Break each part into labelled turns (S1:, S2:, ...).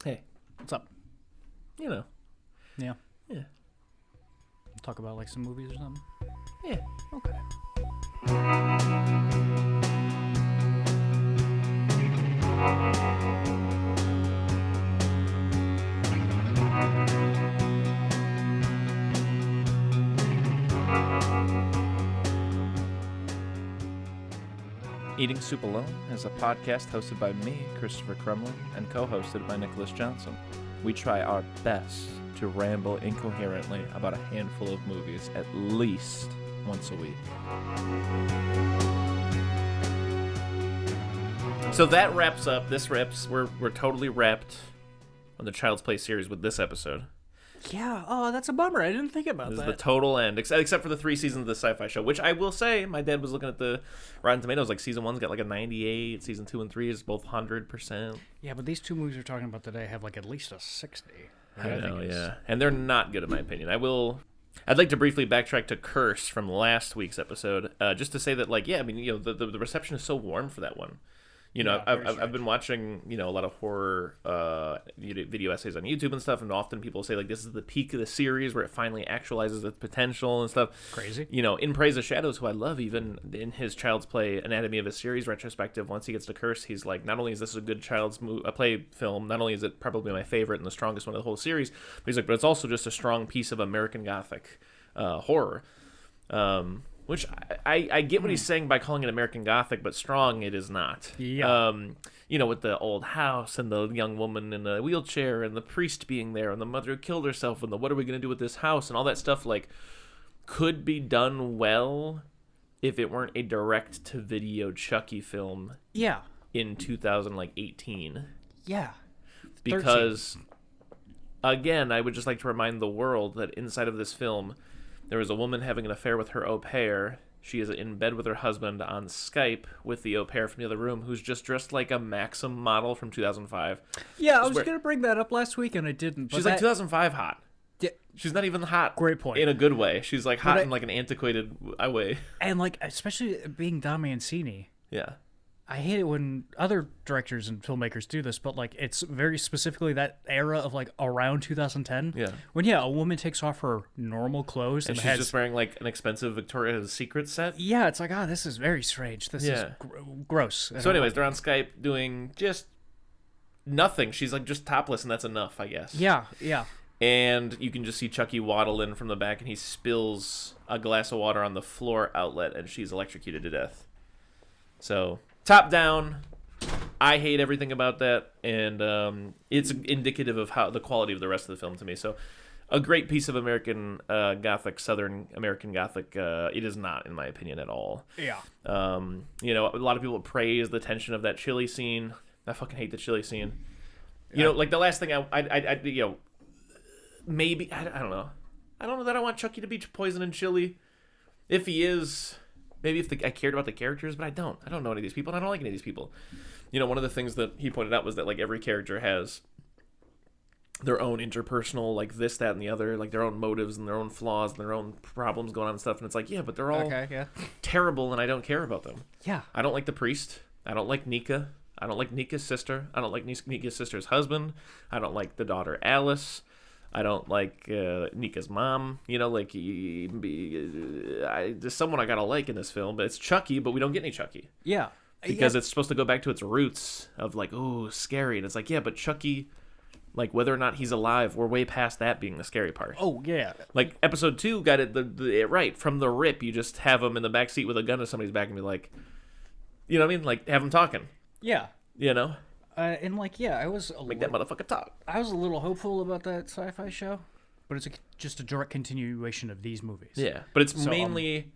S1: Hey,
S2: What's up?
S1: you know.
S2: Yeah.
S1: Yeah.
S2: Talk about like some movies or something.
S1: Yeah.
S2: Okay.
S1: Eating Soup Alone is a podcast hosted by me, Christopher Crumley, and co-hosted by Nicholas Johnson. We try our best to ramble incoherently about a handful of movies at least once a week. So that wraps up. We're totally wrapped on the Child's Play series with this episode.
S2: Yeah. Oh, that's a bummer. I didn't think about
S1: This
S2: that.
S1: is the total end, except for the 3 seasons of the Sci-Fi Show, which I will say, my dad was looking at the Rotten Tomatoes, like season 1's got like a 98, season 2 and 3 is both 100%.
S2: Yeah, but these two movies we're talking about today have like at least a 60.
S1: I know, yeah. And they're not good in my opinion. I'd like to briefly backtrack to Curse from last week's episode, just to say that, like, yeah, I mean, you know, the reception is so warm for that one. You know,
S2: Yeah,
S1: I've been watching, you know, a lot of horror video essays on YouTube and stuff, and often people say, like, this is the peak of the series where it finally actualizes its potential and stuff.
S2: Crazy.
S1: You know, In Praise of Shadows, who I love, even in his Child's Play Anatomy of a Series retrospective, once he gets to Curse, he's like, not only is this a good Child's Play film, not only is it probably my favorite and the strongest one of the whole series, but he's like, but it's also just a strong piece of American Gothic horror. Which I get what he's saying by calling it American Gothic, but strong it is not.
S2: Yeah.
S1: You know, with the old house and the young woman in a wheelchair and the priest being there and the mother who killed herself and the what are we going to do with this house and all that stuff, like, could be done well if it weren't a direct-to-video Chucky film
S2: Yeah.
S1: in 2018.
S2: Yeah.
S1: Because, again, I would just like to remind the world that inside of this film, there was a woman having an affair with her au pair. She is in bed with her husband on Skype with the au pair from the other room, who's just dressed like a Maxim model from 2005.
S2: Yeah, I was going to bring that up last week, and I didn't. But
S1: She's like 2005 hot.
S2: Yeah.
S1: She's not even hot.
S2: Great point.
S1: In a good way. She's like hot in like an antiquated way.
S2: And like, especially being Don Mancini.
S1: Yeah.
S2: I hate it when other directors and filmmakers do this, but like it's very specifically that era of like around 2010.
S1: Yeah.
S2: When a woman takes off her normal clothes
S1: And she's just wearing like an expensive Victoria's Secret set.
S2: Yeah, it's like, this is very strange. This is gross.
S1: So anyways, they're on Skype doing just nothing. She's like just topless and that's enough, I guess.
S2: Yeah.
S1: And you can just see Chucky waddle in from the back and he spills a glass of water on the floor outlet and she's electrocuted to death. So, top down, I hate everything about that, and it's indicative of how the quality of the rest of the film to me. So, a great piece of American Gothic, Southern American Gothic. It is not, in my opinion, at all.
S2: Yeah.
S1: You know, a lot of people praise the tension of that chili scene. I fucking hate the chili scene. You know, like the last thing I you know, maybe I don't know. I don't know that I want Chucky to be poisoned in chili. If he is. Maybe if I cared about the characters, but I don't. I don't know any of these people, and I don't like any of these people. You know, one of the things that he pointed out was that, like, every character has their own interpersonal, like, this, that, and the other, like, their own motives and their own flaws and their own problems going on and stuff, and it's like, yeah, but they're all terrible, and I don't care about them.
S2: Yeah.
S1: I don't like the priest. I don't like Nika. I don't like Nika's sister. I don't like Nika's sister's husband. I don't like the daughter Alice. I don't like Nika's mom. You know, like, there's someone I gotta like in this film, but it's Chucky, but we don't get any Chucky.
S2: Yeah.
S1: Because it's supposed to go back to its roots of, like, ooh, scary. And it's like, yeah, but Chucky, like, whether or not he's alive, we're way past that being the scary part.
S2: Oh, yeah.
S1: Like, episode 2 got it it right. From the rip, you just have him in the backseat with a gun to somebody's back and be like, you know what I mean? Like, have him talking.
S2: Yeah.
S1: You know?
S2: And like, I was
S1: Make that motherfucker talk.
S2: I was a little hopeful about that sci-fi show, but it's just a direct continuation of these movies.
S1: Yeah, but it's mainly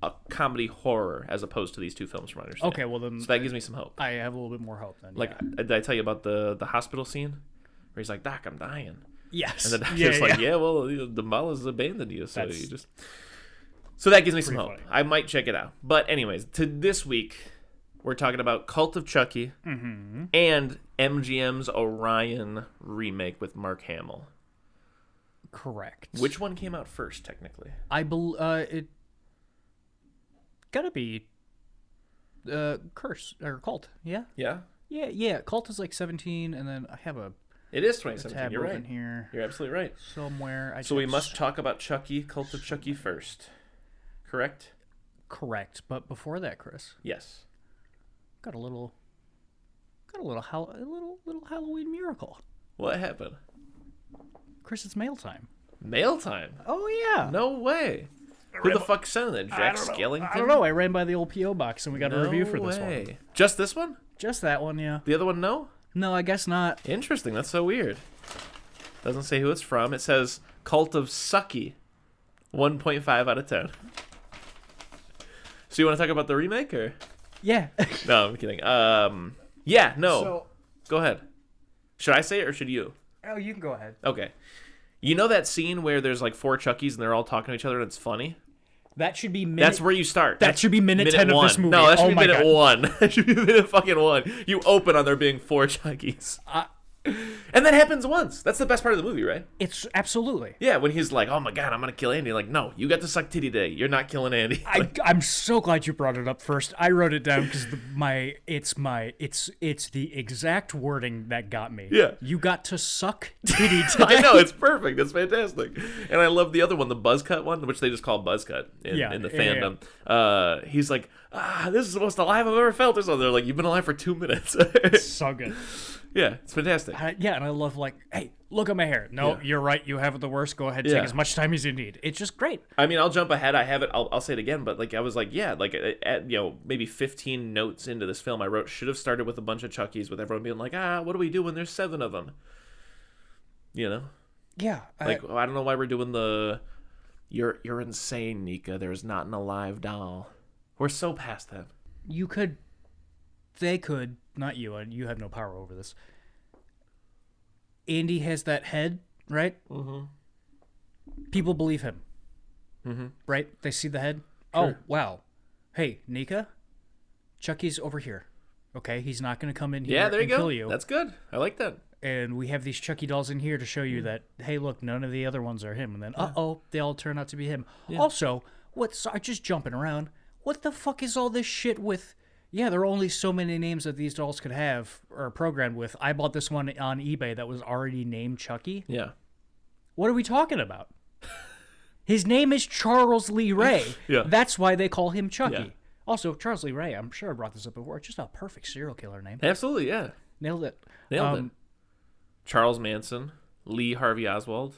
S1: a comedy horror as opposed to these two films, from my understanding.
S2: Okay, well then,
S1: so that gives me some hope.
S2: I have a little bit more hope then.
S1: Like, did I tell you about the hospital scene where he's like, "Doc, I'm dying."
S2: Yes.
S1: And the doctor's like, "Yeah, well, the mall has abandoned you, so you just." So that gives me some hope. Funny. I might check it out. But anyways, to this week. We're talking about Cult of Chucky and MGM's Orion remake with Mark Hamill.
S2: Correct.
S1: Which one came out first, technically?
S2: It gotta be Curse or Cult. Yeah.
S1: Yeah.
S2: Yeah. Cult is like 17, and then I have a
S1: It is
S2: The
S1: 2017.
S2: tab
S1: You're
S2: open
S1: right.
S2: here
S1: You're absolutely right.
S2: somewhere.
S1: So we must talk about Chucky, Cult of Chucky first. Correct?
S2: Correct. But before that, Chris,
S1: Yes.
S2: got a little Halloween miracle.
S1: What happened?
S2: Chris, it's mail time.
S1: Mail time?
S2: Oh yeah.
S1: No way. Who the fuck sent it? Jack Skellington?
S2: I don't know. I ran by the old PO box and we got a review for this one.
S1: Just this one?
S2: Just that one, yeah.
S1: The other one, no?
S2: No, I guess not.
S1: Interesting. That's so weird. Doesn't say who it's from. It says Cult of Chucky. 1.5 out of 10. So you want to talk about the remake or?
S2: Yeah.
S1: No, I'm kidding. Yeah, no.
S2: So,
S1: Go ahead. Should I say it or should you?
S2: oh, you can go ahead.
S1: Okay. You know that scene where there's like 4 Chuckies and they're all talking to each other and it's funny?
S2: That should be minute.
S1: That's where you start.
S2: That should be minute 10 of
S1: one.
S2: this movie.
S1: No, that should
S2: Oh
S1: be
S2: my
S1: minute
S2: God.
S1: 1. That should be minute fucking 1. You open on there being 4 Chuckies. And that happens once. That's the best part of the movie, right?
S2: It's absolutely.
S1: Yeah, when he's like, oh my God, I'm going to kill Andy. Like, no, you got to suck titty day. You're not killing Andy.
S2: I'm so glad you brought it up first. I wrote it down because it's the exact wording that got me.
S1: Yeah.
S2: You got to suck titty today.
S1: I know, it's perfect. It's fantastic. And I love the other one, the buzz cut one, which they just call buzz cut in the fandom. He's like, this is the most alive I've ever felt or something. They're like, you've been alive for 2 minutes.
S2: So good.
S1: Yeah, it's fantastic.
S2: And I love like, hey, look at my hair. No,
S1: Yeah.
S2: You're right. You have it the worst. Go ahead, take
S1: Yeah.
S2: as much time as you need. It's just great.
S1: I mean, I'll jump ahead. I have it. I'll say it again. But like, I was like, yeah, like at maybe 15 notes into this film, I wrote should have started with a bunch of Chuckies, with everyone being like, what do we do when there's 7 of them? You know,
S2: Yeah.
S1: like I don't know why we're doing the. You're insane, Nika. There's not an alive doll. We're so past that.
S2: They could, not you. You have no power over this. Andy has that head, right? Mm-hmm. People believe him. Mm-hmm. Right? They see the head.
S1: Sure.
S2: Oh, wow. Hey, Nika, Chucky's over here. Okay, he's not going to come in here
S1: Yeah, there you
S2: and
S1: go.
S2: kill you.
S1: That's good. I like that.
S2: And we have these Chucky dolls in here to show you that, hey, look, none of the other ones are him. And then, they all turn out to be him. Yeah. Also, just jumping around, what the fuck is all this shit with... Yeah, there are only so many names that these dolls could have or programmed with. I bought this one on eBay that was already named Chucky.
S1: Yeah.
S2: What are we talking about? His name is Charles Lee Ray.
S1: Yeah.
S2: That's why they call him Chucky.
S1: Yeah.
S2: Also, Charles Lee Ray, I'm sure I brought this up before. It's just a perfect serial killer name.
S1: Absolutely, yeah.
S2: Nailed it.
S1: Nailed it. Charles Manson, Lee Harvey Oswald,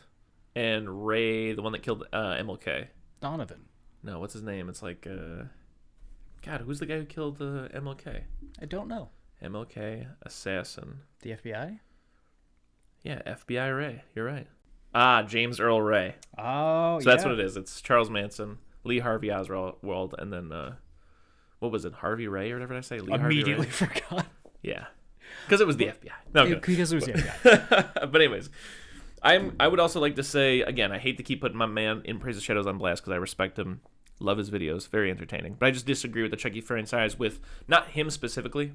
S1: and Ray, the one that killed MLK.
S2: Donovan.
S1: No, what's his name? It's like... God, who's the guy who killed MLK?
S2: I don't know.
S1: MLK assassin.
S2: The FBI?
S1: Yeah, FBI Ray. You're right. James Earl Ray.
S2: Oh,
S1: So that's what it is. It's Charles Manson, Lee Harvey Oswald, and then what was it? Harvey Ray or whatever did I say? Lee
S2: Immediately
S1: Harvey Ray?
S2: forgot.
S1: Yeah, because it was the FBI. No,
S2: Because it was the FBI.
S1: But anyways, I would also like to say again, I hate to keep putting my man in Praise of Shadows on blast because I respect him. Love his videos, very entertaining. But I just disagree with the Chucky franchise with not him specifically,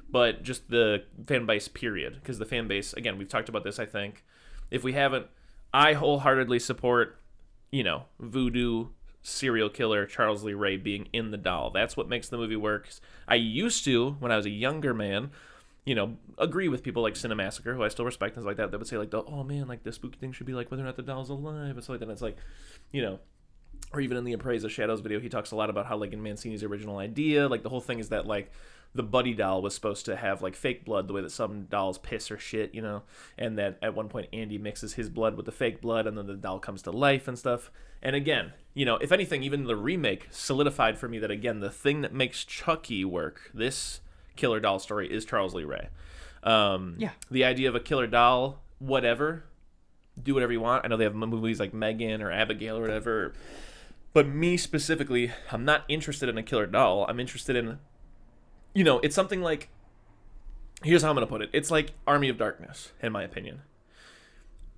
S1: but just the fan base period. Because the fan base, again, we've talked about this, I think. If we haven't, I wholeheartedly support, voodoo serial killer Charles Lee Ray being in the doll. That's what makes the movie work. I used to, when I was a younger man, agree with people like Cinemassacre, who I still respect, and things like that would say like, oh man, like the spooky thing should be like whether or not the doll's alive and stuff like that. And it's like, or even in the Appraise of Shadows video, he talks a lot about how, like, in Mancini's original idea, like, the whole thing is that, like, the Buddy doll was supposed to have, like, fake blood, the way that some dolls piss or shit, and that at one point Andy mixes his blood with the fake blood, and then the doll comes to life and stuff. And again, if anything, even the remake solidified for me that, again, the thing that makes Chucky work, this killer doll story, is Charles Lee Ray.
S2: Yeah.
S1: The idea of a killer doll, whatever, do whatever you want. I know they have movies like Megan or Abigail or whatever. But me specifically, I'm not interested in a killer doll. I'm interested in, it's something like, here's how I'm going to put it. It's like Army of Darkness, in my opinion.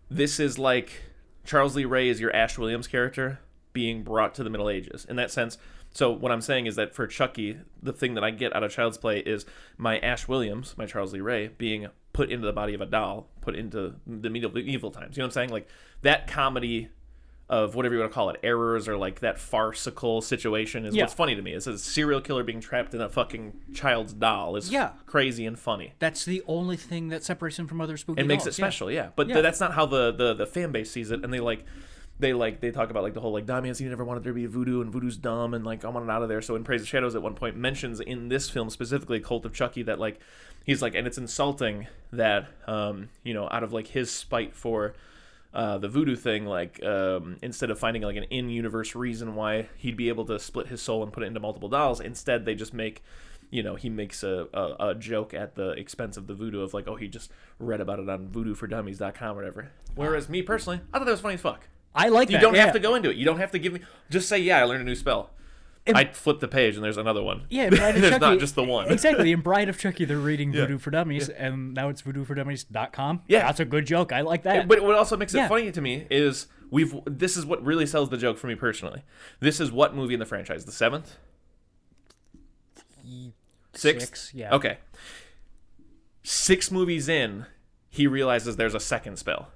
S1: This is like Charles Lee Ray is your Ash Williams character being brought to the Middle Ages. In that sense, so what I'm saying is that for Chucky, the thing that I get out of Child's Play is my Ash Williams, my Charles Lee Ray, being put into the body of a doll, put into the medieval times. You know what I'm saying? Like, that comedy whatever you want to call it, errors or like that farcical situation is what's funny to me. It's a serial killer being trapped in a fucking child's doll is crazy and funny.
S2: That's the only thing that separates him from other spooky dolls.
S1: It makes it special, But that's not how the fan base sees it, and they talk about like the whole like Damian never wanted there to be voodoo and voodoo's dumb and like I want it out of there. So in Praise the Shadows at one point mentions in this film specifically Cult of Chucky that like he's like, and it's insulting that out of like his spite for the voodoo thing, like instead of finding like an in-universe reason why he'd be able to split his soul and put it into multiple dolls, instead they just make, he makes a joke at the expense of the voodoo of like, oh, he just read about it on voodoofordummies.com or whatever. Whereas me personally, I thought that was funny as fuck.
S2: I like that.
S1: You don't have to go into it. You don't have to give me, just say, I learned a new spell. I'd flip the page and there's another one.
S2: Yeah, Bride of
S1: there's
S2: Chucky,
S1: not just the one.
S2: Exactly. In Bride of Chucky, they're reading Voodoo for Dummies, and now it's voodoofordummies.com.
S1: Yeah.
S2: That's a good joke. I like that.
S1: But what also makes it funny to me is this is what really sells the joke for me personally. This is what movie in the franchise? The 7th? 6th?
S2: Yeah.
S1: Okay. 6 movies in, he realizes there's a second spell.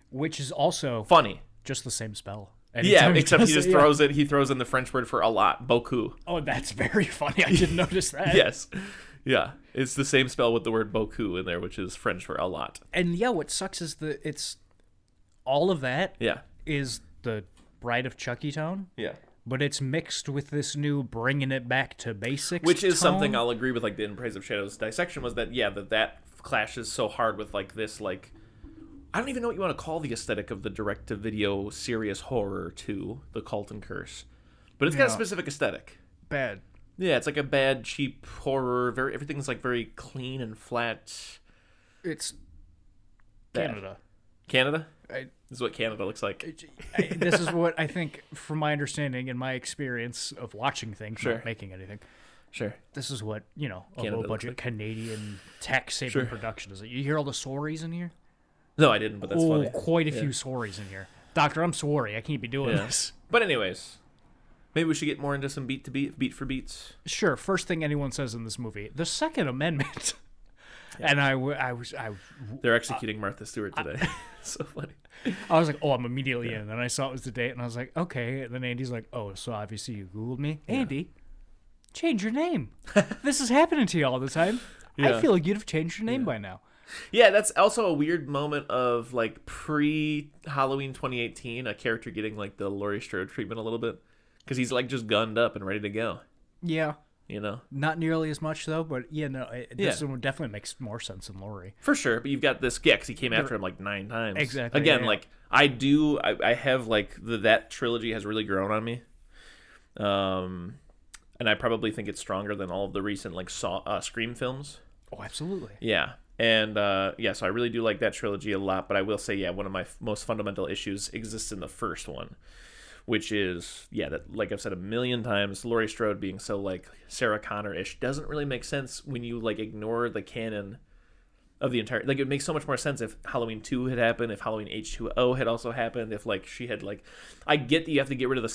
S2: Which is also
S1: funny.
S2: Just the same spell.
S1: Anytime except he just throws it. He throws in the French word for a lot, beaucoup.
S2: Oh, that's very funny. I didn't notice that.
S1: Yes. Yeah. It's the same spell with the word beaucoup in there, which is French for a lot.
S2: And what sucks is it's all of that is the Bride of Chucky tone.
S1: Yeah.
S2: But it's mixed with this new bringing it back to basics
S1: which is
S2: tone.
S1: Something I'll agree with, like the In Praise of Shadows dissection was that, that clashes so hard with like this, like, I don't even know what you want to call the aesthetic of the direct-to-video serious horror to The Cult and Curse. But it's got a specific aesthetic.
S2: Bad.
S1: Yeah, it's like a bad, cheap horror. Everything's like very clean and flat.
S2: It's
S1: bad.
S2: Canada.
S1: Canada? This is what Canada looks like.
S2: This is what I think, from my understanding and my experience of watching things, not making anything.
S1: Sure.
S2: This is what, a
S1: Canada
S2: low-budget Canadian tech-saving production is. You hear all the sorries in here?
S1: No, I didn't, but that's funny.
S2: Quite a few sorries in here. Doctor, I'm sorry. I can't be doing this.
S1: But anyways, maybe we should get more into some beat for beats.
S2: Sure. First thing anyone says in this movie, the Second Amendment. And I was
S1: they're executing Martha Stewart today. So funny.
S2: I was like, oh, I'm immediately in. And I saw it was the date, and I was like, okay. And then Andy's like, oh, so obviously you Googled me. Andy, change your name. This is happening to you all the time. I feel like you'd have changed your name by now.
S1: Yeah, that's also a weird moment of like pre-Halloween 2018, a character getting like the Laurie Strode treatment a little bit because he's like just gunned up and ready to go.
S2: Yeah.
S1: Not
S2: nearly as much though, but this one definitely makes more sense than Laurie.
S1: For sure, but you've got this, because he came after him like 9 times.
S2: Exactly.
S1: Again, like I have like that trilogy has really grown on me. And I probably think it's stronger than all of the recent like Scream films.
S2: Oh, absolutely.
S1: Yeah. And so I really do like that trilogy a lot, but I will say, one of my most fundamental issues exists in the first one, which is, that, like I've said a million times, Laurie Strode being so, like, Sarah Connor-ish doesn't really make sense when you, like, ignore the canon of the entire... Like, it makes so much more sense if Halloween 2 had happened, if Halloween H2O had also happened, if, like, she had, like... I get that you have to get rid of the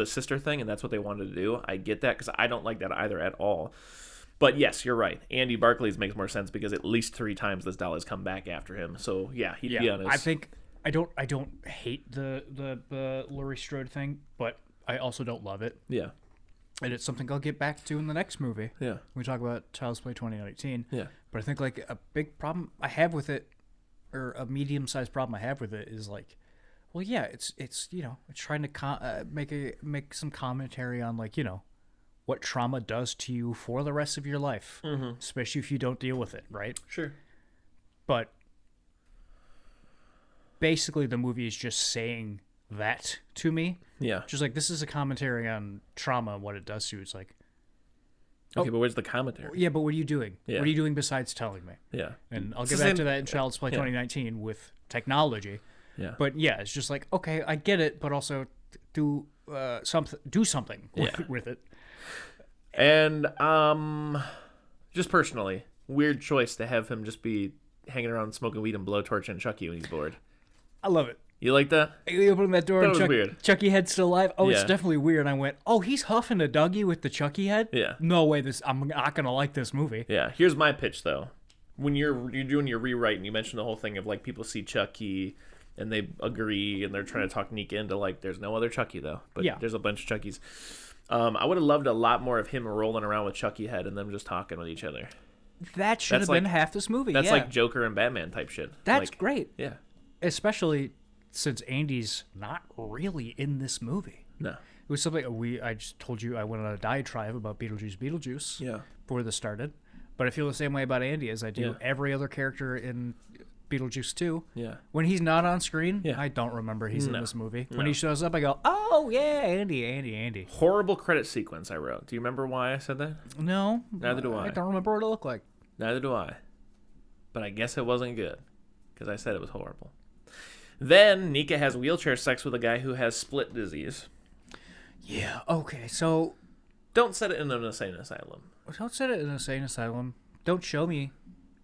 S1: sister thing, and that's what they wanted to do. I get that, because I don't like that either at all. But yes, you're right. Andy Barclay's makes more sense because at least 3 times this doll has come back after him. So he'd be on his...
S2: I think I don't hate the Laurie Strode thing, but I also don't love it.
S1: Yeah.
S2: And it's something I'll get back to in the next movie.
S1: Yeah.
S2: We talk about Child's Play 2019.
S1: Yeah.
S2: But I think like a big problem I have with it, or a medium-sized problem I have with it, is like, well, yeah, it's it's trying to make some commentary on like what trauma does to you for the rest of your life, especially if you don't deal with it, right?
S1: Sure.
S2: But basically, the movie is just saying that to me.
S1: Yeah.
S2: Just like, this is a commentary on trauma and what it does to you. It's like,
S1: okay, but where's the commentary?
S2: Yeah, but what are you doing?
S1: Yeah.
S2: What are you doing besides telling me?
S1: Yeah.
S2: And I'll get back to that in Child's Play 2019 with technology.
S1: Yeah.
S2: But yeah, it's just like, okay, I get it, but also do something with it.
S1: And just personally, weird choice to have him just be hanging around smoking weed and blowtorching Chucky when he's bored.
S2: I love it.
S1: You like that?
S2: You open that door
S1: that
S2: and
S1: was weird.
S2: Chucky head's still alive. Oh, it's definitely weird. I went, oh, he's huffing a Dougie with the Chucky head?
S1: Yeah.
S2: No way, I'm not going to like this movie.
S1: Yeah. Here's my pitch, though. When you're doing your rewrite and you mention the whole thing of, like, people see Chucky and they agree, and they're trying to talk Nika into, like, there's no other Chucky, though. But there's a bunch of Chuckies. I would have loved a lot more of him rolling around with Chucky head and them just talking with each other.
S2: That should have been half this movie.
S1: That's like Joker and Batman type shit.
S2: That's great.
S1: Yeah.
S2: Especially since Andy's not really in this movie.
S1: No.
S2: It was something I just told you I went on a diatribe about Beetlejuice.
S1: Yeah.
S2: Before this started. But I feel the same way about Andy as I do every other character in Beetlejuice 2.
S1: Yeah.
S2: When he's not on screen, I don't remember he's in this movie. When he shows up, I go, oh, yeah, Andy.
S1: Horrible credit sequence I wrote. Do you remember why I said that?
S2: No.
S1: Neither do I.
S2: I don't remember what it looked like.
S1: Neither do I. But I guess it wasn't good, because I said it was horrible. Then Nika has wheelchair sex with a guy who has split disease.
S2: Yeah, okay, so...
S1: Don't set it in an insane asylum.
S2: Don't set it in an insane asylum. Don't show me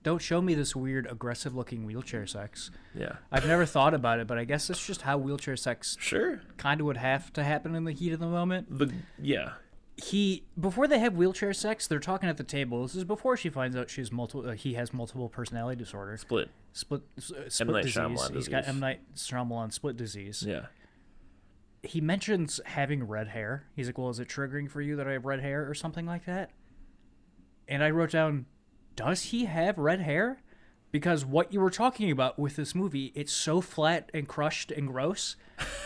S2: this weird, aggressive-looking wheelchair sex.
S1: Yeah.
S2: I've never thought about it, but I guess it's just how wheelchair sex
S1: sure
S2: kind of would have to happen in the heat of the moment. Before they have wheelchair sex, they're talking at the table. This is before she finds out he has multiple personality disorder.
S1: Split
S2: disease.
S1: Shyamalan
S2: He's got M. Night Shyamalan split disease.
S1: Yeah.
S2: He mentions having red hair. He's like, well, is it triggering for you that I have red hair or something like that? And I wrote down, does he have red hair? Because what you were talking about with this movie, it's so flat and crushed and gross.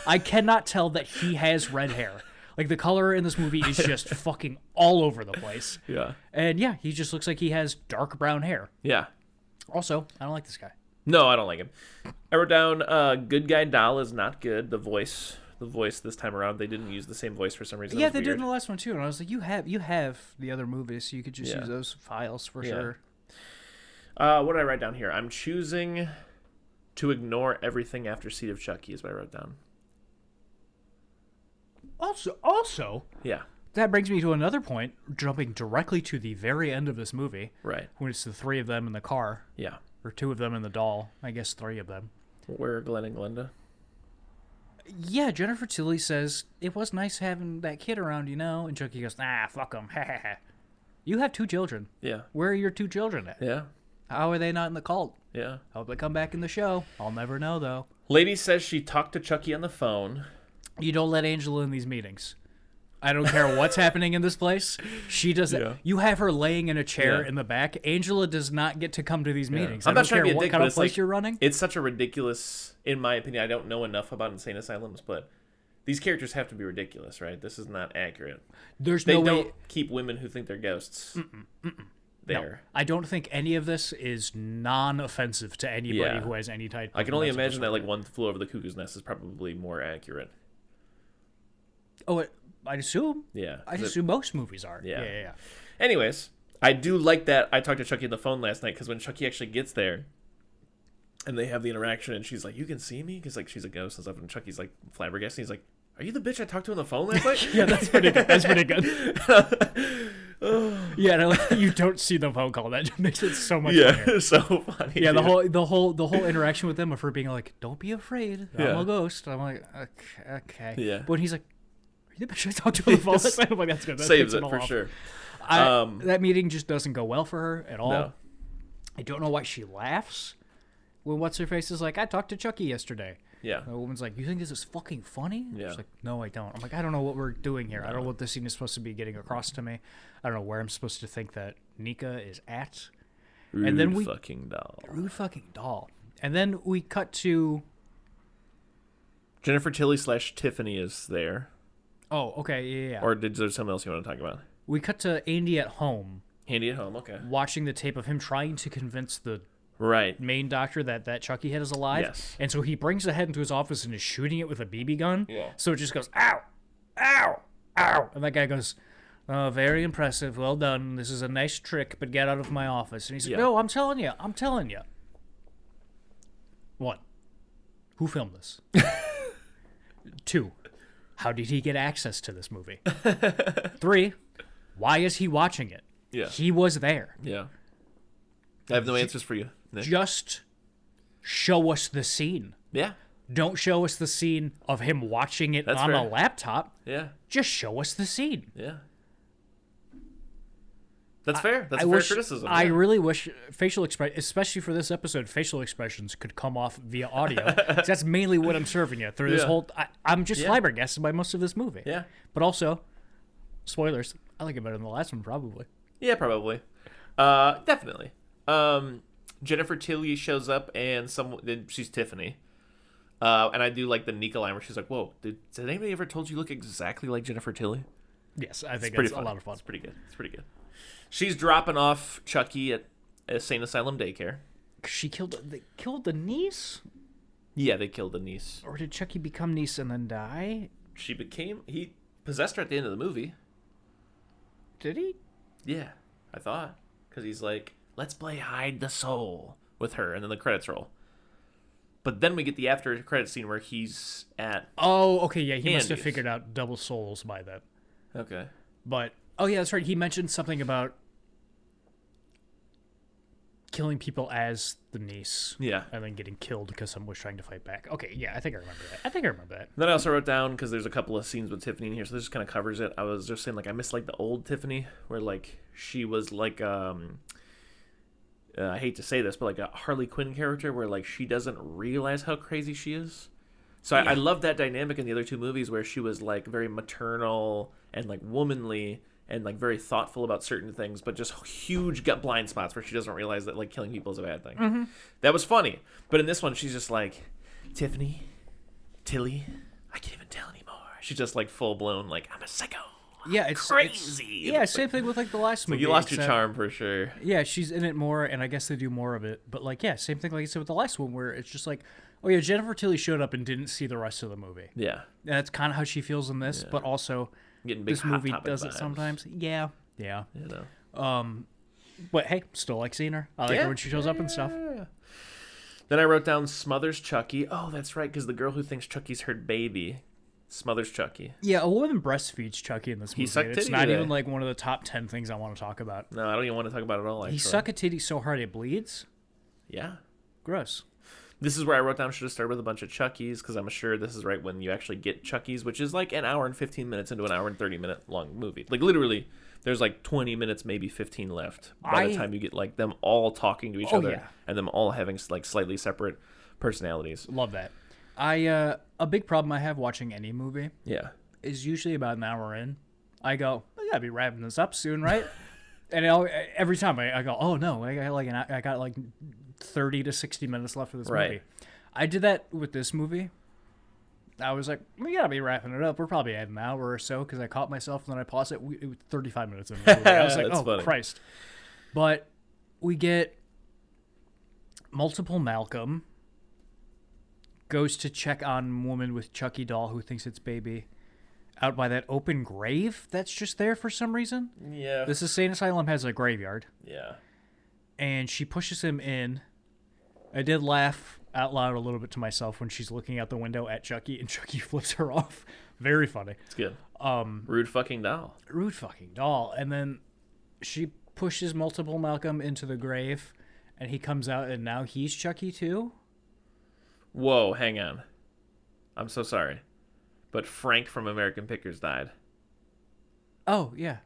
S2: I cannot tell that he has red hair. Like, the color in this movie is just fucking all over the place.
S1: Yeah.
S2: And yeah, he just looks like he has dark brown hair.
S1: Yeah.
S2: Also, I don't like this guy.
S1: No, I don't like him. I wrote down, good guy doll is not good. The voice this time around, they didn't use the same voice for some reason.
S2: Yeah, they did in the last one too, and I was like, you have the other movies, so you could just use those files for sure.
S1: What did I write down here? I'm choosing to ignore everything after Seed of Chucky is what I wrote down.
S2: Also,
S1: yeah,
S2: that brings me to another point, jumping directly to the very end of this movie.
S1: Right.
S2: When it's the three of them in the car.
S1: Yeah.
S2: Or two of them in the doll. I guess three of them.
S1: Where are Glenn and Glenda?
S2: Yeah, Jennifer Tilly says, it was nice having that kid around, you know? And Chucky goes, nah, fuck him. You have two children.
S1: Yeah.
S2: Where are your two children at?
S1: Yeah.
S2: How are they not in the cult?
S1: Yeah.
S2: Hope they come back in the show. I'll never know, though.
S1: Lady says she talked to Chucky on the phone.
S2: You don't let Angela in these meetings. I don't care what's happening in this place. She does that. You have her laying in a chair in the back. Angela does not get to come to these meetings.
S1: I'm not trying to be a
S2: what
S1: dick,
S2: kind
S1: but
S2: of place you're running.
S1: It's such a ridiculous, in my opinion, I don't know enough about insane asylums, but these characters have to be ridiculous, right? This is not accurate. They don't keep women who think they're ghosts there.
S2: No, I don't think any of this is non-offensive to anybody who has any type of
S1: I can only imagine that like One Flew Over the Cuckoo's Nest is probably more accurate.
S2: Oh, I'd assume.
S1: Yeah.
S2: I assume most movies are.
S1: Yeah. Anyways, I do like that. I talked to Chucky on the phone last night because when Chucky actually gets there and they have the interaction and she's like, you can see me? Because like she's a ghost and stuff. And Chucky's like flabbergasted. He's like, are you the bitch I talked to on the phone last night?
S2: Yeah, that's pretty good. Yeah, no, you don't see the phone call. That just makes it so much funnier.
S1: So funny.
S2: Yeah, the whole interaction with them of her being like, don't be afraid. I'm a ghost. I'm like, okay.
S1: Yeah.
S2: But he's like, are you the bitch I talked to on the phone last night? I'm like, that's good. That
S1: saves it for sure.
S2: That meeting just doesn't go well for her at all.
S1: No.
S2: I don't know why she laughs when What's-Her-Face is like, I talked to Chucky yesterday.
S1: Yeah.
S2: The woman's like, you think this is fucking funny?
S1: Yeah.
S2: She's like, no, I don't. I'm like, I don't know what we're doing here. I don't know what this scene is supposed to be getting across to me. I don't know where I'm supposed to think that Nika is at.
S1: Rude fucking doll.
S2: And then we cut to...
S1: Jennifer Tilly / Tiffany is there.
S2: Oh, okay, yeah.
S1: Or is there something else you want to talk about?
S2: We cut to Andy at home.
S1: Andy at home, okay.
S2: Watching the tape of him trying to convince the main doctor that Chucky head is alive.
S1: Yes.
S2: And so he brings the head into his office and is shooting it with a BB gun.
S1: Yeah.
S2: So it just goes, ow, ow, ow. And that guy goes, oh, very impressive. Well done. This is a nice trick, but get out of my office. And he's like, no, I'm telling you. 1, who filmed this? 2, how did he get access to this movie? 3, why is he watching it?
S1: Yeah.
S2: He was there.
S1: Yeah. I have no answers for you, Nick.
S2: Just show us the scene.
S1: Yeah.
S2: Don't show us the scene of him watching it on a laptop.
S1: Yeah.
S2: Just show us the scene.
S1: Yeah. That's fair. That's a fair criticism.
S2: I really wish facial expression, especially for this episode, facial expressions could come off via audio. 'Cause that's mainly what I'm serving you through this whole. I'm just flabbergasted by most of this movie.
S1: Yeah.
S2: But also, spoilers. I like it better than the last one, probably.
S1: Yeah, probably. Definitely. Jennifer Tilly shows up, and she's Tiffany. And I do like the Nika line where she's like, "Whoa, did anybody ever told you look exactly like Jennifer Tilly?"
S2: Yes, I think
S1: it's
S2: a lot of fun.
S1: It's pretty good. She's dropping off Chucky at a Sane Asylum daycare.
S2: They killed the niece?
S1: Yeah, they killed the niece.
S2: Or did Chucky become niece and then die?
S1: He possessed her at the end of the movie.
S2: Did he?
S1: Yeah, I thought. Because he's like, let's play hide the soul with her, and then the credits roll. But then we get the after credit scene where he's at...
S2: Oh, okay, yeah, he must have
S1: Andy's.
S2: figured out double souls by then.
S1: Okay.
S2: But, oh yeah, that's right, he mentioned something about killing people as the niece.
S1: Yeah.
S2: And then getting killed because someone was trying to fight back. Okay, yeah, I think I remember that.
S1: Then I also wrote down, because there's a couple of scenes with Tiffany in here, so this just kind of covers it. I was just saying, like, I miss, like, the old Tiffany, where, like, she was, like, I hate to say this, but, like, a Harley Quinn character where, like, she doesn't realize how crazy she is. So I love that dynamic in the other two movies where she was, like, very maternal and, like, womanly and, like, very thoughtful about certain things, but just huge gut blind spots where she doesn't realize that, like, killing people is a bad thing. Mm-hmm. That was funny. But in this one, she's just like, Tiffany, Tilly, I can't even tell anymore. She's just, like, full-blown, like, I'm a psycho.
S2: Yeah, it's
S1: crazy.
S2: Same thing with, like, the last movie.
S1: You lost your charm for sure.
S2: Yeah, she's in it more, and I guess they do more of it. But, like, yeah, same thing like I said with the last one, where it's just like, oh, yeah, Jennifer Tilly showed up and didn't see the rest of the movie.
S1: Yeah.
S2: And that's kind of how she feels in this, but also
S1: Getting big
S2: this movie
S1: Hot Topic
S2: does it
S1: vibes.
S2: sometimes. Yeah.
S1: You know.
S2: But, hey, still like seeing her. I like her when she shows up and stuff.
S1: Then I wrote down smothers Chucky. Oh, that's right, because the girl who thinks Chucky's her baby smothers Chucky.
S2: Yeah, a woman breastfeeds Chucky in this movie.
S1: sucked
S2: It's
S1: titty
S2: not
S1: today.
S2: even like one of the top 10 things I want to talk about.
S1: No, I don't even want to talk about it at all, actually.
S2: He suck a titty so hard it bleeds?
S1: Yeah.
S2: Gross.
S1: This is where I wrote down should have started with a bunch of Chuckies, because I'm sure this is right when you actually get Chuckies, which is like an hour and 15 minutes into an hour and 30-minute long movie. Like, literally, there's like 20 minutes, maybe 15 left by the time you get like them all talking to each other and them all having like slightly separate personalities.
S2: Love that. A big problem I have watching any movie is usually about an hour in. I go, I gotta be wrapping this up soon, right? And every time I go, oh no, I got like 30 to 60 minutes left of this movie. I did that with this movie. I was like, we gotta be wrapping it up. We're probably at an hour or so because I caught myself and then I paused it. It was 35 minutes into the movie. I was like, oh
S1: funny.
S2: Christ. But we get multiple Malcolm goes to check on woman with Chucky doll who thinks it's baby out by that open grave that's just there for some reason.
S1: Yeah.
S2: This insane asylum has a graveyard.
S1: Yeah.
S2: And she pushes him in. I did laugh out loud a little bit to myself when she's looking out the window at Chucky and Chucky flips her off. Very funny.
S1: It's good. Rude fucking doll.
S2: Rude fucking doll. And then she pushes multiple Malcolm into the grave and he comes out and now he's Chucky too.
S1: Whoa, hang on. I'm so sorry. But Frank from American Pickers died.
S2: Oh, yeah.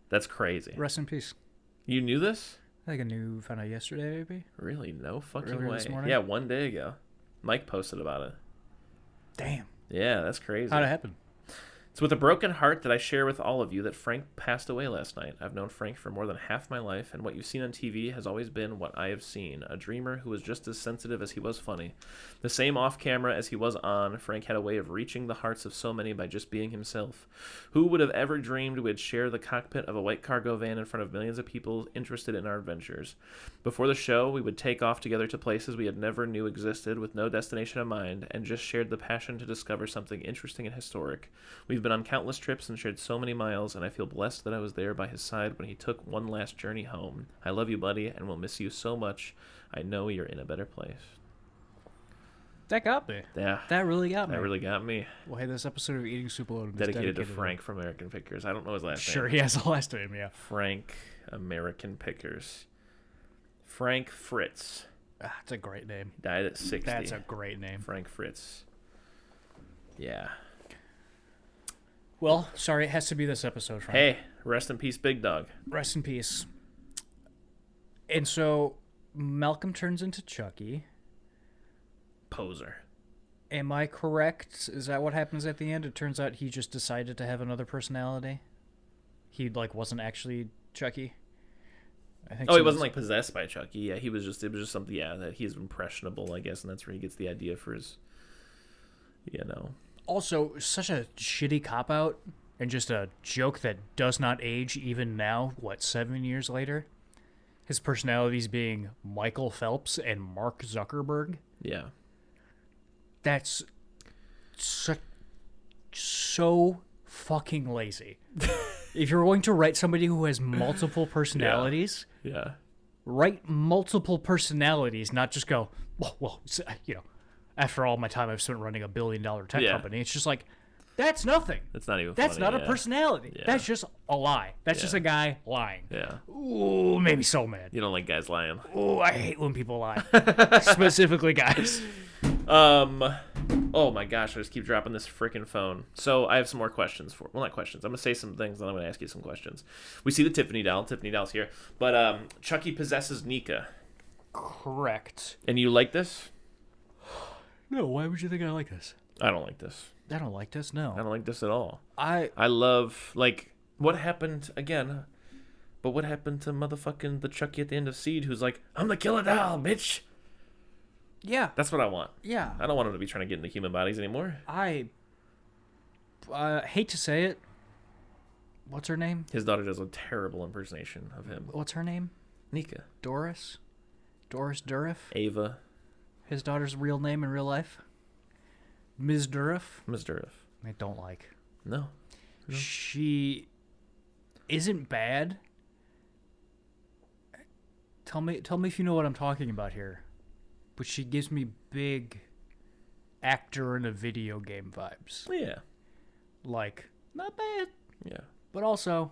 S1: That's crazy.
S2: Rest in peace.
S1: You knew this?
S2: I think I found out yesterday, maybe.
S1: Really? No fucking
S2: Earlier
S1: way.
S2: this morning?
S1: Yeah, 1 day ago. Mike posted about it.
S2: Damn.
S1: Yeah, that's crazy.
S2: How'd it happen?
S1: It's with a broken heart that I share with all of you that Frank passed away last night. I've known Frank for more than half my life, and what you've seen on TV has always been what I have seen. A dreamer who was just as sensitive as he was funny. The same off-camera as he was on, Frank had a way of reaching the hearts of so many by just being himself. Who would have ever dreamed we'd share the cockpit of a white cargo van in front of millions of people interested in our adventures? Before the show, we would take off together to places we had never knew existed with no destination in mind, and just shared the passion to discover something interesting and historic. We've been on countless trips and shared so many miles, and I feel blessed that I was there by his side when he took one last journey home. I love you, buddy, and will miss you so much. I know you're in a better place.
S2: That got me.
S1: Yeah.
S2: That really got me.
S1: That really got me.
S2: Well, hey, this episode of Eating Soup Alone is
S1: Dedicated to Frank from American Pickers. I don't know his last name.
S2: Sure, he has a last name, yeah.
S1: Frank American Pickers. Frank Fritz.
S2: Ah, that's a great name.
S1: Died at 60.
S2: That's a great name.
S1: Frank Fritz. Yeah.
S2: Well, sorry, it has to be this episode, Frank.
S1: Hey, rest in peace, Big Dog.
S2: Rest in peace. And so Malcolm turns into Chucky.
S1: Poser.
S2: Am I correct? Is that what happens at the end? It turns out he just decided to have another personality. He wasn't actually Chucky. I think
S1: He wasn't like possessed by Chucky. Yeah, it was just something. Yeah, that he's impressionable, I guess, and that's where he gets the idea for his.
S2: Also, such a shitty cop out and just a joke that does not age even now. 7 years later? His personalities being Michael Phelps and Mark Zuckerberg.
S1: Yeah.
S2: That's so fucking lazy. If you're going to write somebody who has multiple personalities, write multiple personalities, not just go, after all my time I've spent running a $1 billion tech company, it's just like, that's nothing.
S1: That's not even
S2: That's
S1: funny,
S2: not a personality.
S1: Yeah.
S2: That's just a lie. That's just a guy lying.
S1: Yeah.
S2: Ooh, made me so mad.
S1: You don't like guys lying.
S2: Ooh, I hate when people lie. Specifically guys.
S1: Oh my gosh, I just keep dropping this freaking phone. So I have some more questions not questions. I'm going to say some things, and I'm going to ask you some questions. We see the Tiffany doll. Tiffany doll's here. But Chucky possesses Nika.
S2: Correct.
S1: And you like this?
S2: No, why would you think I like this?
S1: I don't like this.
S2: I don't like this, no.
S1: I don't like this at all.
S2: I
S1: love, what happened, again, but what happened to motherfucking the Chucky at the end of Seed who's like, I'm the killer doll, bitch.
S2: Yeah.
S1: That's what I want.
S2: Yeah.
S1: I don't want him to be trying to get into human bodies anymore.
S2: I hate to say it. What's her name?
S1: His daughter does a terrible impersonation of him.
S2: What's her name?
S1: Nika.
S2: Doris Dourif?
S1: Ava.
S2: His daughter's real name in real life? Ms. Dourif?
S1: Ms. Dourif.
S2: I don't like.
S1: No.
S2: She isn't bad. Tell me if you know what I'm talking about here. But she gives me big actor in a video game vibes.
S1: Yeah.
S2: Not bad.
S1: Yeah.
S2: But also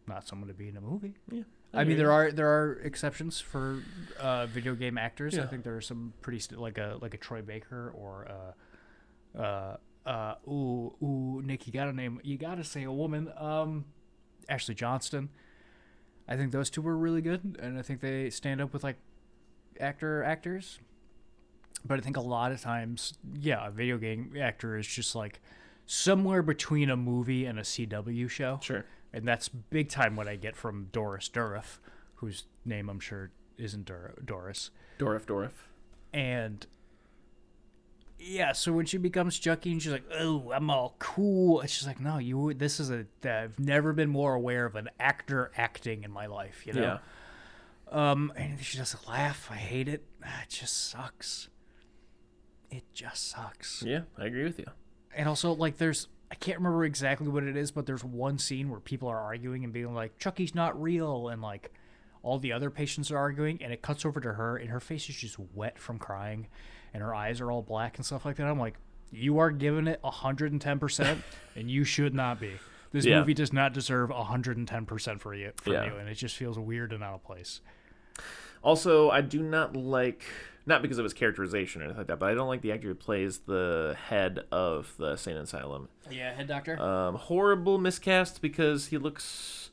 S2: not someone to be in a movie.
S1: Yeah.
S2: I mean, there are exceptions for video game actors.
S1: Yeah.
S2: I think there are some pretty like a Troy Baker or Nick, you gotta name. You gotta say a woman. Ashley Johnston. I think those two were really good, and I think they stand up with actors. But I think a lot of times, a video game actor is just somewhere between a movie and a CW show.
S1: Sure.
S2: And that's big time what I get from Doris Dourif, whose name I'm sure isn't Doris.
S1: Dourif.
S2: And so when she becomes Chucky and she's like, "Oh, I'm all cool," it's just like, no, I've never been more aware of an actor acting in my life, you know?
S1: Yeah.
S2: And she doesn't laugh. I hate it. It just sucks.
S1: Yeah, I agree with you.
S2: And also, I can't remember exactly what it is, but there's one scene where people are arguing and being like, Chucky's not real, and all the other patients are arguing, and it cuts over to her, and her face is just wet from crying, and her eyes are all black and stuff like that. I'm like, you are giving it 110%, and you should not be. This movie does not deserve 110% from you, and it just feels weird and out of place.
S1: Also, I do not like, not because of his characterization or anything like that, but I don't like the actor who plays the head of the insane asylum.
S2: Yeah, head doctor.
S1: Horrible miscast because he looks,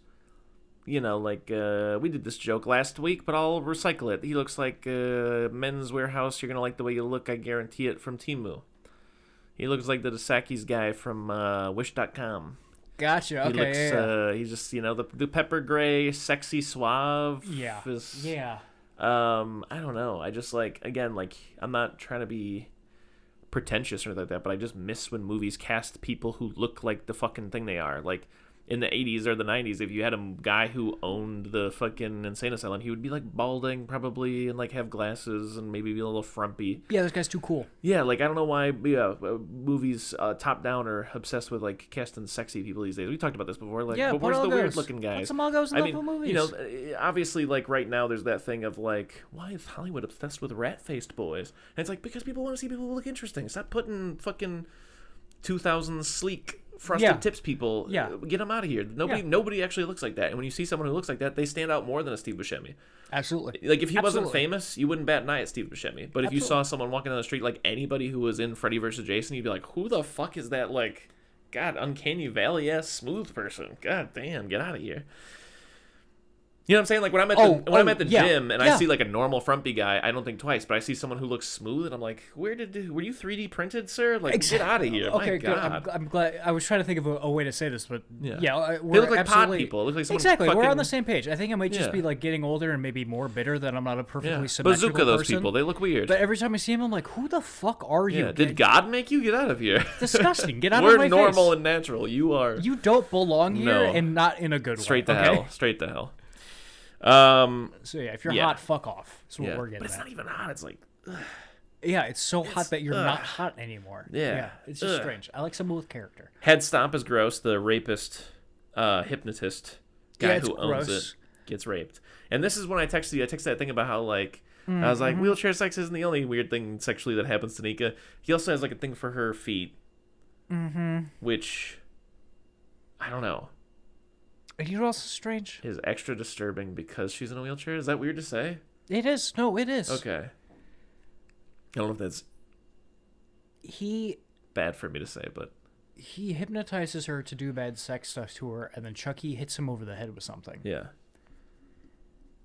S1: we did this joke last week, but I'll recycle it. He looks like Men's Warehouse. You're gonna like the way you look, I guarantee it, from Temu. He looks like the Dasaki's guy from Wish.com.
S2: Gotcha. Okay.
S1: He looks, he's just, the pepper gray, sexy, suave.
S2: Yeah.
S1: Yeah. I don't know. I just I'm not trying to be pretentious or anything like that, but I just miss when movies cast people who look like the fucking thing they are. In the 80s or the 90s, if you had a guy who owned the fucking insane asylum, he would be balding probably and have glasses and maybe be a little frumpy.
S2: Yeah, this guy's too cool.
S1: Yeah, I don't know why movies top down are obsessed with casting sexy people these days. We talked about this before. But where's the weird looking guys?
S2: Put some Uggos in the movies.
S1: Obviously right now there's that thing of why is Hollywood obsessed with rat-faced boys? And it's because people want to see people who look interesting. Stop putting fucking 2000s sleek frosted tips people. Get them out of here. Nobody actually looks like that. And when you see someone who looks like that, they stand out more than a Steve Buscemi.
S2: Absolutely.
S1: If he wasn't famous, you wouldn't bat an eye at Steve Buscemi. But if you saw someone walking down the street, anybody who was in Freddy vs. Jason, you'd be like, who the fuck is that, God, uncanny valley-ass smooth person? God damn, get out of here. You know what I'm saying? Like when I'm at the gym and I see like a normal frumpy guy, I don't think twice. But I see someone who looks smooth, and I'm like, were you 3D printed, sir? Like, get out of here!
S2: Okay,
S1: My
S2: good.
S1: God.
S2: I'm glad. I was trying to think of a way to say this, but we're
S1: they look like pod people. It looks like someone
S2: exactly.
S1: fucking...
S2: We're on the same page. I think I might just be like getting older and maybe more bitter that I'm not a perfectly symmetrical
S1: Bazooka those
S2: person.
S1: people. They look weird.
S2: But every time I see him, I'm like, who the fuck are you?
S1: Yeah. Did God make you? Get out of here!
S2: Disgusting. Get out of my face.
S1: We're normal and natural. You are.
S2: You don't belong here, and not in a good way.
S1: Straight to hell. Straight to hell.
S2: So if you're hot, fuck off. That's what we're getting
S1: But it's
S2: at.
S1: not even hot. It's like,
S2: it's so hot that you're not hot anymore.
S1: Yeah.
S2: It's just strange. I like someone with character.
S1: Head Stomp is gross. The rapist, hypnotist guy who owns it gets raped. And this is when I texted you. I texted that thing about how like I was like, wheelchair sex isn't the only weird thing sexually that happens to Nika. He also has like a thing for her feet, which I don't know.
S2: And you know what's strange?
S1: Is extra disturbing because she's in a wheelchair. Is that weird to say?
S2: It is. No, it is.
S1: Okay. I don't know if that's bad for me to say, but
S2: he hypnotizes her to do bad sex stuff to her, and then Chucky hits him over the head with something.
S1: Yeah.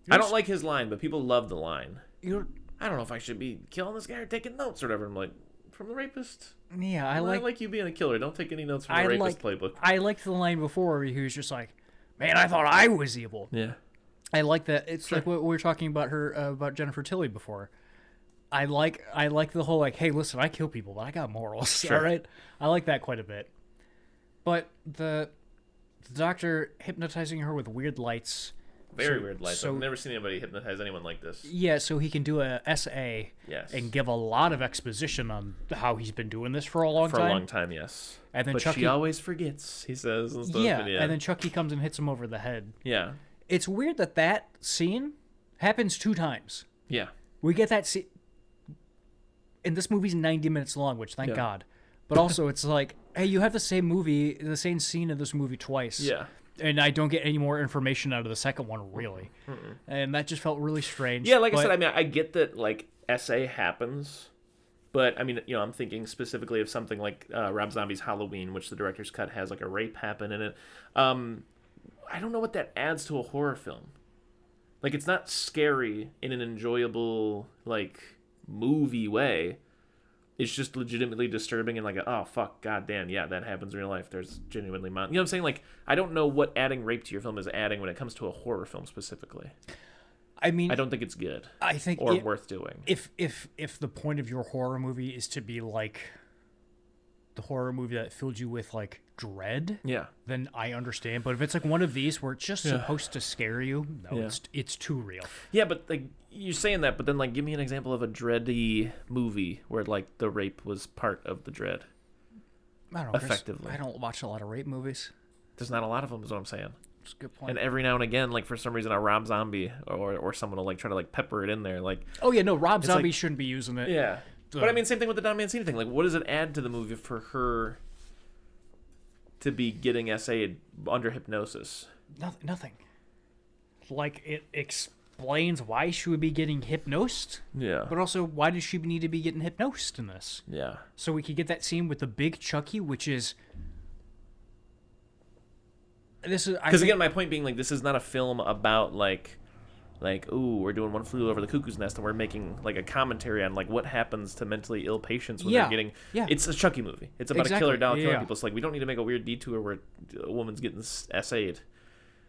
S1: I don't like his line, but people love the line. I don't know if I should be killing this guy or taking notes or whatever. I'm like, from the rapist?
S2: Yeah, I
S1: like you being a killer. Don't take any notes from the rapist playbook.
S2: I liked the line before where he was just like, man, I thought I was evil.
S1: Yeah.
S2: I like that. It's like what we were talking about about Jennifer Tilly before. I like the whole like, hey, listen, I kill people, but I got morals. Sure. All right. I like that quite a bit. But the doctor hypnotizing her with weird lights.
S1: Very weird lights. I've never seen anybody hypnotize anyone like this.
S2: Yeah, so he can do a SA
S1: yes.
S2: and give a lot of exposition on how he's been doing this for a long time.
S1: For a long time, yes.
S2: And then
S1: but
S2: Chucky,
S1: she always forgets, he says. And stuff,
S2: yeah, and then Chucky comes and hits him over the head.
S1: Yeah.
S2: It's weird that scene happens 2 times.
S1: Yeah.
S2: We get that scene. And this movie's 90 minutes long, which thank God. But also, it's like, hey, you have the same scene in this movie twice.
S1: Yeah.
S2: And I don't get any more information out of the second one, really. Mm-mm. And that just felt really strange.
S1: Yeah, like I said, I mean, I get that, like, SA happens. But, I mean, you know, I'm thinking specifically of something like Rob Zombie's Halloween, which the director's cut has, like, a rape happen in it. I don't know what that adds to a horror film. Like, it's not scary in an enjoyable, like, movie way. It's just legitimately disturbing and like, oh, fuck, goddamn, yeah, that happens in real life. There's genuinely... You know what I'm saying? Like, I don't know what adding rape to your film is adding when it comes to a horror film specifically.
S2: I mean...
S1: I don't think it's good.
S2: I think...
S1: Or worth doing.
S2: If the point of your horror movie is to be like the horror movie that filled you with, like, dread, then I understand. But if it's like one of these where it's just supposed to scare you, no, it's too real. Yeah,
S1: but, like... You're saying that, but then, like, give me an example of a dready movie where, like, the rape was part of the dread.
S2: I don't know.
S1: Effectively.
S2: I don't watch a lot of rape movies.
S1: There's not a lot of them, is what I'm saying.
S2: That's a good point.
S1: And every now and again, like, for some reason, a Rob Zombie or someone will, like, try to, like, pepper it in there. Like,
S2: oh, yeah, no, Rob Zombie like, shouldn't be using it.
S1: Yeah. But, I mean, same thing with the Don Mancini thing. Like, what does it add to the movie for her to be getting SA'd under hypnosis?
S2: Nothing. Like, it explains why she would be getting hypnosed.
S1: Yeah.
S2: But also, why does she need to be getting hypnosed in this?
S1: Yeah.
S2: So we could get that scene with the big Chucky, which is...
S1: Because, again, my point being, like, this is not a film about, like, ooh, we're doing One Flew Over the Cuckoo's Nest, and we're making, like, a commentary on, like, what happens to mentally ill patients when they're getting... Yeah. It's a Chucky movie. It's about a killer doll killing people. It's like, we don't need to make a weird detour where a woman's getting SA'd.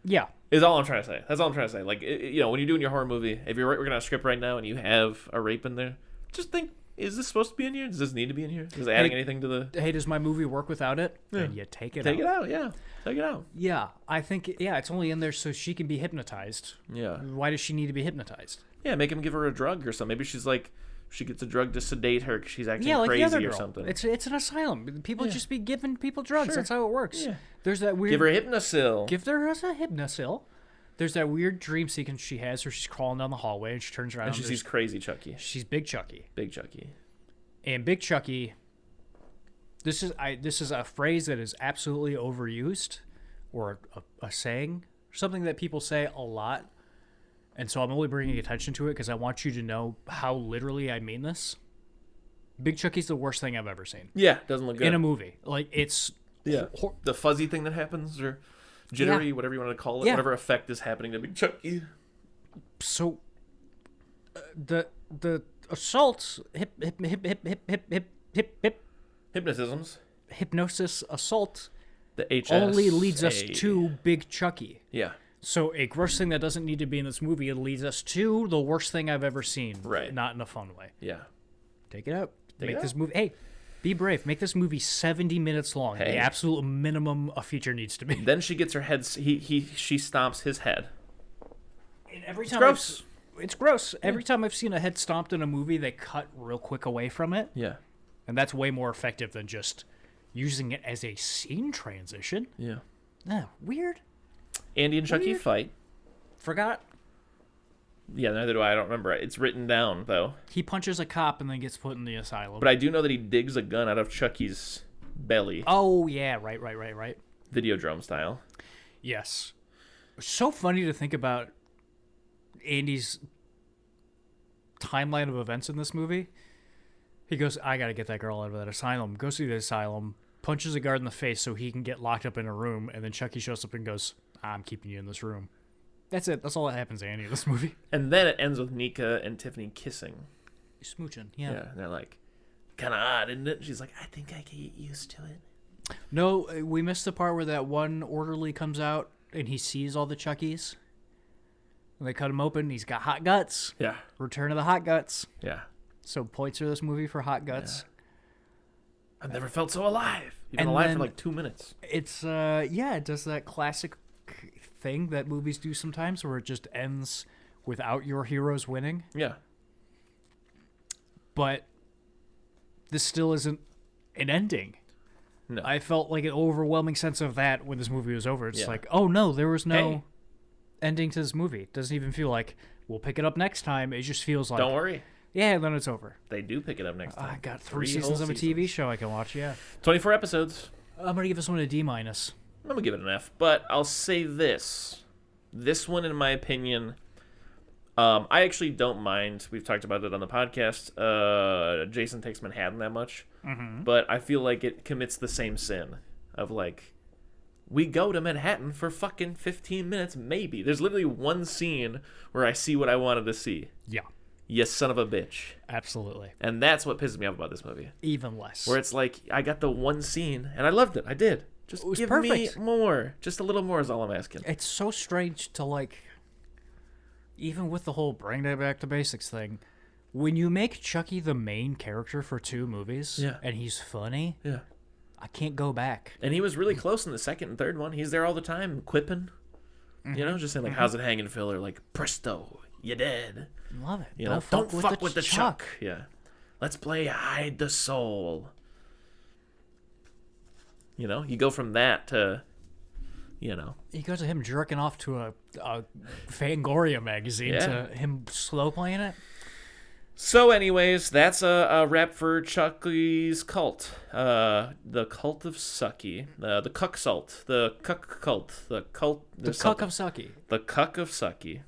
S2: Yeah.
S1: Is all I'm trying to say. That's all I'm trying to say. Like, you know, when you're doing your horror movie, if you're working on a script right now and you have a rape in there, just think, is this supposed to be in here? Does this need to be in here? Is it adding anything to the...
S2: Hey, does my movie work without it? Yeah. And you take it out.
S1: Take it out, yeah. Take it out.
S2: Yeah, I think, it's only in there so she can be hypnotized.
S1: Yeah.
S2: Why does she need to be hypnotized?
S1: Yeah, make him give her a drug or something. Maybe she's like... She gets a drug to sedate her because she's acting
S2: like
S1: crazy
S2: the other girl.
S1: Or something.
S2: It's an asylum. People just be giving people drugs. Sure. That's how it works. Yeah. There's that weird...
S1: Give her Hypnosil.
S2: Give her a Hypnosil. There's that weird dream sequence she has where she's crawling down the hallway and she turns around
S1: and she sees crazy Chucky.
S2: She's Big Chucky.
S1: Big Chucky.
S2: And Big Chucky... This is a phrase that is absolutely overused, or a saying, something that people say a lot. And so I'm only bringing attention to it because I want you to know how literally I mean this. Big Chucky's the worst thing I've ever seen.
S1: Yeah, doesn't look good.
S2: In a movie. Like, it's...
S1: Yeah. The fuzzy thing that happens, or... jittery, whatever you want to call it, whatever effect is happening to Big Chucky.
S2: So, the assault hypnosis assault
S1: the HS
S2: only leads us to Big Chucky.
S1: Yeah.
S2: So a gross thing that doesn't need to be in this movie, it leads us to the worst thing I've ever seen.
S1: Right.
S2: Not in a fun way.
S1: Yeah.
S2: Take it out.
S1: Make
S2: this movie. Hey, be brave. Make this movie 70 minutes long.
S1: Hey.
S2: The absolute minimum a feature needs to be.
S1: Then she gets her head. She stomps his head.
S2: And every time
S1: it's gross.
S2: It's gross. Every time I've seen a head stomped in a movie, they cut real quick away from it.
S1: Yeah.
S2: And that's way more effective than just using it as a scene transition.
S1: Yeah.
S2: Weird.
S1: Andy and Chucky fight.
S2: Forgot.
S1: Yeah, neither do I. I don't remember. It's written down, though.
S2: He punches a cop and then gets put in the asylum.
S1: But I do know that he digs a gun out of Chucky's belly.
S2: Oh, yeah. Right.
S1: Videodrome style.
S2: Yes. So funny to think about Andy's timeline of events in this movie. He goes, I gotta get that girl out of that asylum. Goes to the asylum, punches a guard in the face so he can get locked up in a room, and then Chucky shows up and goes, I'm keeping you in this room. That's it. That's all that happens to Andy in this movie.
S1: And then it ends with Nika and Tiffany kissing.
S2: Smooching, yeah.
S1: And they're like, kind of odd, isn't it? She's like, I think I can get used to it.
S2: No, we missed the part where that one orderly comes out and he sees all the Chuckies. And they cut him open. He's got hot guts.
S1: Yeah.
S2: Return of the hot guts.
S1: Yeah.
S2: So points for this movie for hot guts.
S1: Yeah. I've never felt so alive. You've been
S2: And
S1: alive
S2: then
S1: for like 2 minutes.
S2: It's, it does that classic thing that movies do sometimes where it just ends without your heroes winning.
S1: Yeah.
S2: But this still isn't an ending.
S1: No.
S2: I felt like an overwhelming sense of that when this movie was over. It's like, oh no, there was no ending to this movie. It doesn't even feel like we'll pick it up next time. It just feels like,
S1: don't worry.
S2: Yeah, then it's over.
S1: They do pick it up next time.
S2: I got 3 seasons of a TV show I can watch,
S1: 24 episodes.
S2: I'm going to give this one a D-.
S1: I'm going to give it an F. But I'll say this. This one, in my opinion, I actually don't mind. We've talked about it on the podcast. Jason Takes Manhattan that much. Mm-hmm. But I feel like it commits the same sin of like, we go to Manhattan for fucking 15 minutes, maybe. There's literally one scene where I see what I wanted to see.
S2: Yeah.
S1: You son of a bitch.
S2: Absolutely.
S1: And that's what pisses me off about this movie.
S2: Even less.
S1: Where it's like, I got the one scene, and I loved it. I did. Just give me more. Just a little more is all I'm asking.
S2: It's so strange to, like, even with the whole bring that back to basics thing, when you make Chucky the main character for 2 movies, and he's funny, I can't go back.
S1: And he was really close in the second and third one. He's there all the time, quipping. Mm-hmm. You know, just saying, like, how's it hanging, Phil? Or, like, presto, you dead.
S2: Love it.
S1: You know, don't fuck with the Chuck. Yeah. Let's play hide the soul. You know, you go from that to, you know.
S2: You go to him jerking off to a Fangoria magazine to him slow playing it.
S1: So anyways, that's a wrap for Chucky's cult. The cult of Sucky. The cuck salt. The cuck cult. The cult.
S2: The cuck of Sucky.
S1: The cuck of Sucky.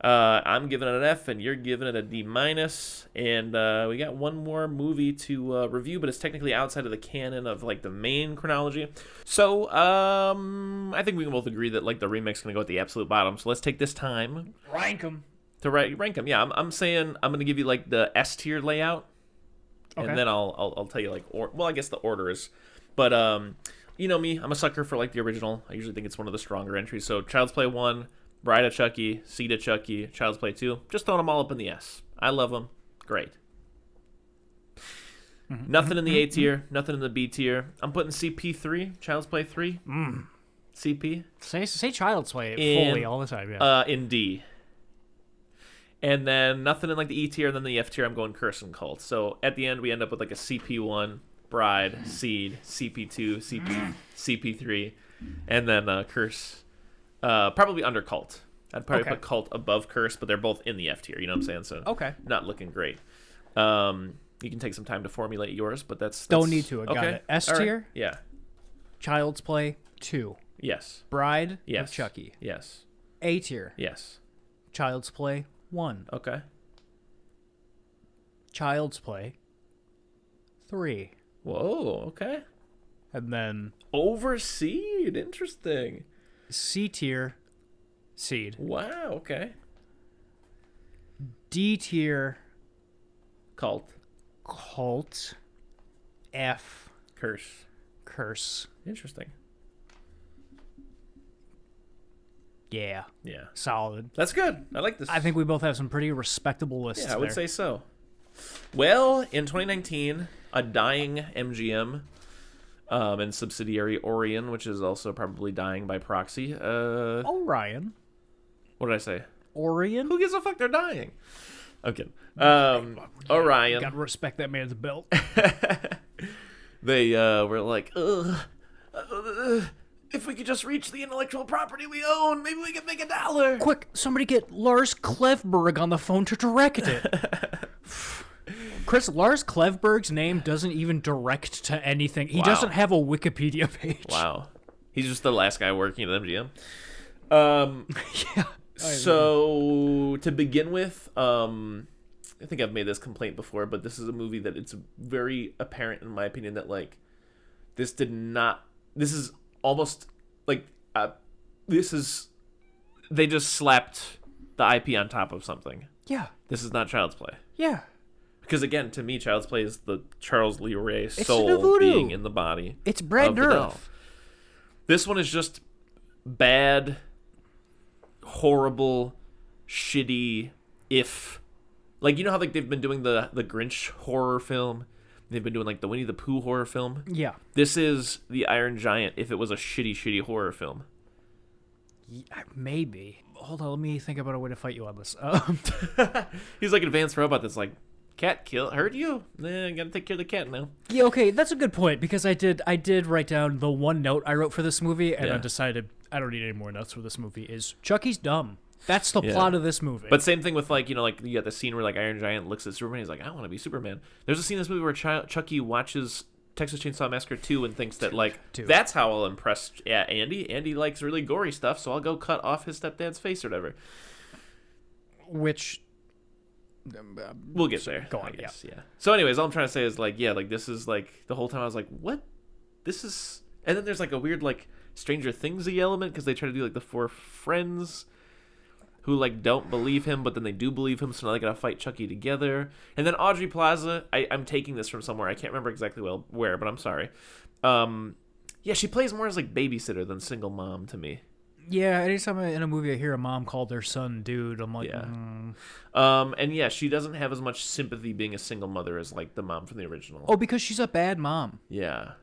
S1: I'm giving it an F, and you're giving it a D-. And we got one more movie to review, but it's technically outside of the canon of like the main chronology. So I think we can both agree that like the remake's gonna go at the absolute bottom. So let's take this time
S2: rank them.
S1: To rank them. Yeah, I'm saying I'm gonna give you like the S tier layout, and then I'll tell you like I guess the order is, but you know me, I'm a sucker for like the original. I usually think it's one of the stronger entries. So Child's Play 1. Bride of Chucky, Seed of Chucky, Child's Play 2. Just throwing them all up in the S. I love them. Great. Mm-hmm. Nothing in the A tier. Nothing in the B tier. I'm putting CP3, Child's Play 3. CP.
S2: Say Child's Play fully all the time,
S1: in D. And then nothing in like the E tier, and then the F tier, I'm going Curse and Cult. So at the end, we end up with like a CP1, Bride, Seed, CP2, CP3, and then Curse. Probably under Cult. I'd probably put Cult above Curse, but they're both in the F tier. You know what I'm saying? So not looking great. You can take some time to formulate yours, but that's
S2: don't need to. I got it. S tier.
S1: Right. Yeah.
S2: Child's Play 2.
S1: Yes.
S2: Bride of Chucky.
S1: Yes.
S2: A tier.
S1: Yes.
S2: Child's Play 1.
S1: Okay.
S2: Child's Play 3.
S1: Whoa. Okay.
S2: And then
S1: Overseed. Interesting.
S2: C tier, Seed.
S1: Wow. Okay.
S2: D tier,
S1: Cult.
S2: F,
S1: Curse. Interesting.
S2: Yeah.
S1: Yeah.
S2: Solid.
S1: That's good. I like this.
S2: I think we both have some pretty respectable lists.
S1: Yeah, I would say so. Well, in 2019, a dying MGM and subsidiary Orion, which is also probably dying by proxy.
S2: Orion.
S1: What did I say?
S2: Orion?
S1: Who gives a fuck? They're dying. Okay. Orion.
S2: Gotta respect that man's belt.
S1: They were like, if we could just reach the intellectual property we own, maybe we could make $1.
S2: Quick, somebody get Lars Klevberg on the phone to direct it. Chris, Lars Klevberg's name doesn't even direct to anything. He doesn't have a Wikipedia page.
S1: Wow. He's just the last guy working at MGM.
S2: Yeah.
S1: So, to begin with, I think I've made this complaint before, but this is a movie that it's very apparent, in my opinion, that, like, this is almost, like, they just slapped the IP on top of something.
S2: Yeah.
S1: This is not Child's Play.
S2: Yeah.
S1: Because, again, to me, Child's Play is the Charles Lee Ray
S2: It's
S1: soul being in the body.
S2: It's Brad
S1: of the
S2: Dourif.
S1: doll. This one is just bad, horrible, shitty, like, you know how, like, they've been doing the Grinch horror film? They've been doing, like, the Winnie the Pooh horror film?
S2: Yeah.
S1: This is the Iron Giant if it was a shitty horror film.
S2: Maybe. Hold on, let me think about a way to fight you on this.
S1: He's like an advanced robot that's like, cat hurt you? I gotta take care of the cat now.
S2: Yeah, okay, that's a good point, because I did write down the one note I wrote for this movie, and I decided I don't need any more notes for this movie, is Chucky's dumb. That's the plot of this movie.
S1: But same thing with, like, you know, like, you got the scene where, like, Iron Giant looks at Superman, he's like, I want to be Superman. There's a scene in this movie where Chucky watches Texas Chainsaw Massacre 2 and thinks that, like, that's how I'll impress Andy. Andy likes really gory stuff, so I'll go cut off his stepdad's face or whatever.
S2: Which...
S1: we'll get there.
S2: Go on,
S1: yeah. So anyways, all I'm trying to say is, like, yeah, like, this is, like, the whole time I was like, what? This is... And then there's, like, a weird, like, Stranger Things-y element, because they try to do, like, the four friends who, like, don't believe him, but then they do believe him, so now they gotta fight Chucky together. And then Aubrey Plaza, I'm taking this from somewhere, I can't remember exactly where, but I'm sorry. Yeah, she plays more as, like, babysitter than single mom to me.
S2: Yeah, anytime in a movie I hear a mom call their son dude, I'm like,
S1: And yeah, she doesn't have as much sympathy being a single mother as, like, the mom from the original.
S2: Oh, because she's a bad mom.
S1: Yeah.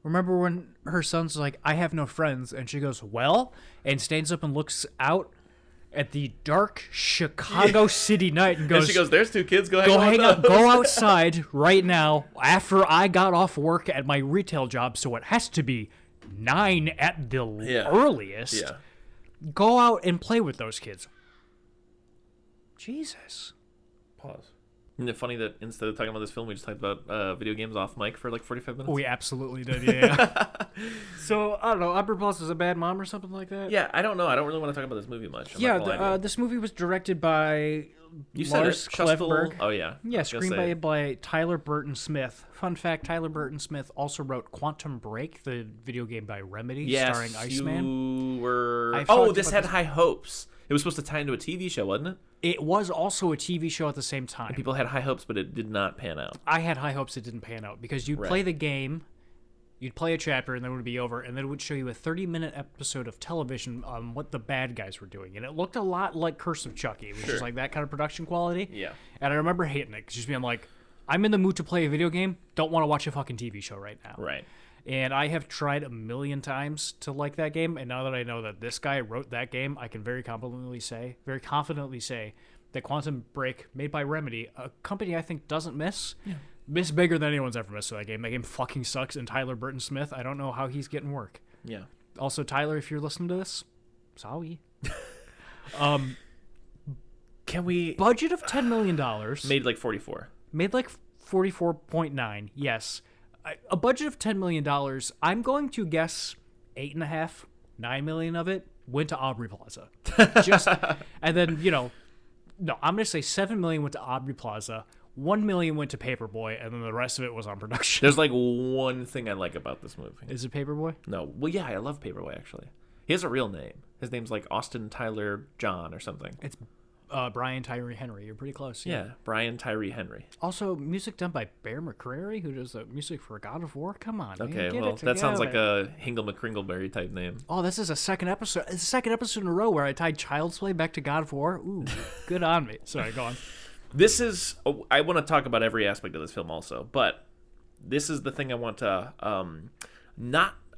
S2: Remember when her son's like, I have no friends, and she goes, well, and stands up and looks out at the dark Chicago city night and goes,
S1: she goes, there's two kids, go
S2: hang out, go outside right now after I got off work at my retail job, so it has to be 9 at the earliest.
S1: Yeah.
S2: Go out and play with those kids. Jesus.
S1: Pause. Isn't it funny that instead of talking about this film, we just talked about video games off mic for like 45 minutes?
S2: We absolutely did, yeah. So, I don't know, Aubrey Plaza is a bad mom or something like that?
S1: Yeah, I don't know. I don't really want to talk about this movie much.
S2: This movie was directed by
S1: Lars
S2: Klevberg.
S1: Oh, yeah.
S2: Yeah, screenplay by Tyler Burton Smith. Fun fact, Tyler Burton Smith also wrote Quantum Break, the video game by Remedy, starring Iceman.
S1: This had high hopes. It was supposed to tie into a TV show, wasn't it?
S2: It was also a TV show at the same time.
S1: And people had high hopes, but it did not pan out.
S2: I had high hopes it didn't pan out because you'd play the game, you'd play a chapter, and then it would be over, and then it would show you a 30-minute episode of television on what the bad guys were doing. And it looked a lot like Curse of Chucky. It was just like that kind of production quality.
S1: Yeah.
S2: And I remember hating it, just being like, I'm in the mood to play a video game, don't want to watch a fucking TV show right now.
S1: Right.
S2: And I have tried a million times to like that game, and now that I know that this guy wrote that game, I can very confidently say that Quantum Break, made by Remedy, a company I think doesn't miss bigger than anyone's ever missed with that game. That game fucking sucks, and Tyler Burton Smith, I don't know how he's getting work.
S1: Yeah.
S2: Also, Tyler, if you're listening to this, sorry.
S1: Can we...
S2: Budget of $10 million.
S1: Made like 44.
S2: Made like 44.9, yes. A budget of $10 million, I'm going to guess 8.5, 9 million of it went to Aubrey Plaza. And then, no, I'm going to say 7 million went to Aubrey Plaza, 1 million went to Paperboy, and then the rest of it was on production.
S1: There's like one thing I like about this movie.
S2: Is it Paperboy?
S1: No. Well, yeah, I love Paperboy, actually. He has a real name. His name's like Austin Tyler John or something.
S2: It's Brian Tyree Henry. You're pretty close.
S1: Yeah, Brian Tyree Henry.
S2: Also, music done by Bear McCreary, who does the music for God of War. Come on,
S1: Okay,
S2: man,
S1: well, that sounds like a Hingle McCringleberry type name.
S2: Oh, this is a second episode. It's the second episode in a row where I tied Child's Play back to God of War. Ooh, good on me. Sorry, go on.
S1: This is... I want to talk about every aspect of this film also, but this is the thing I want to...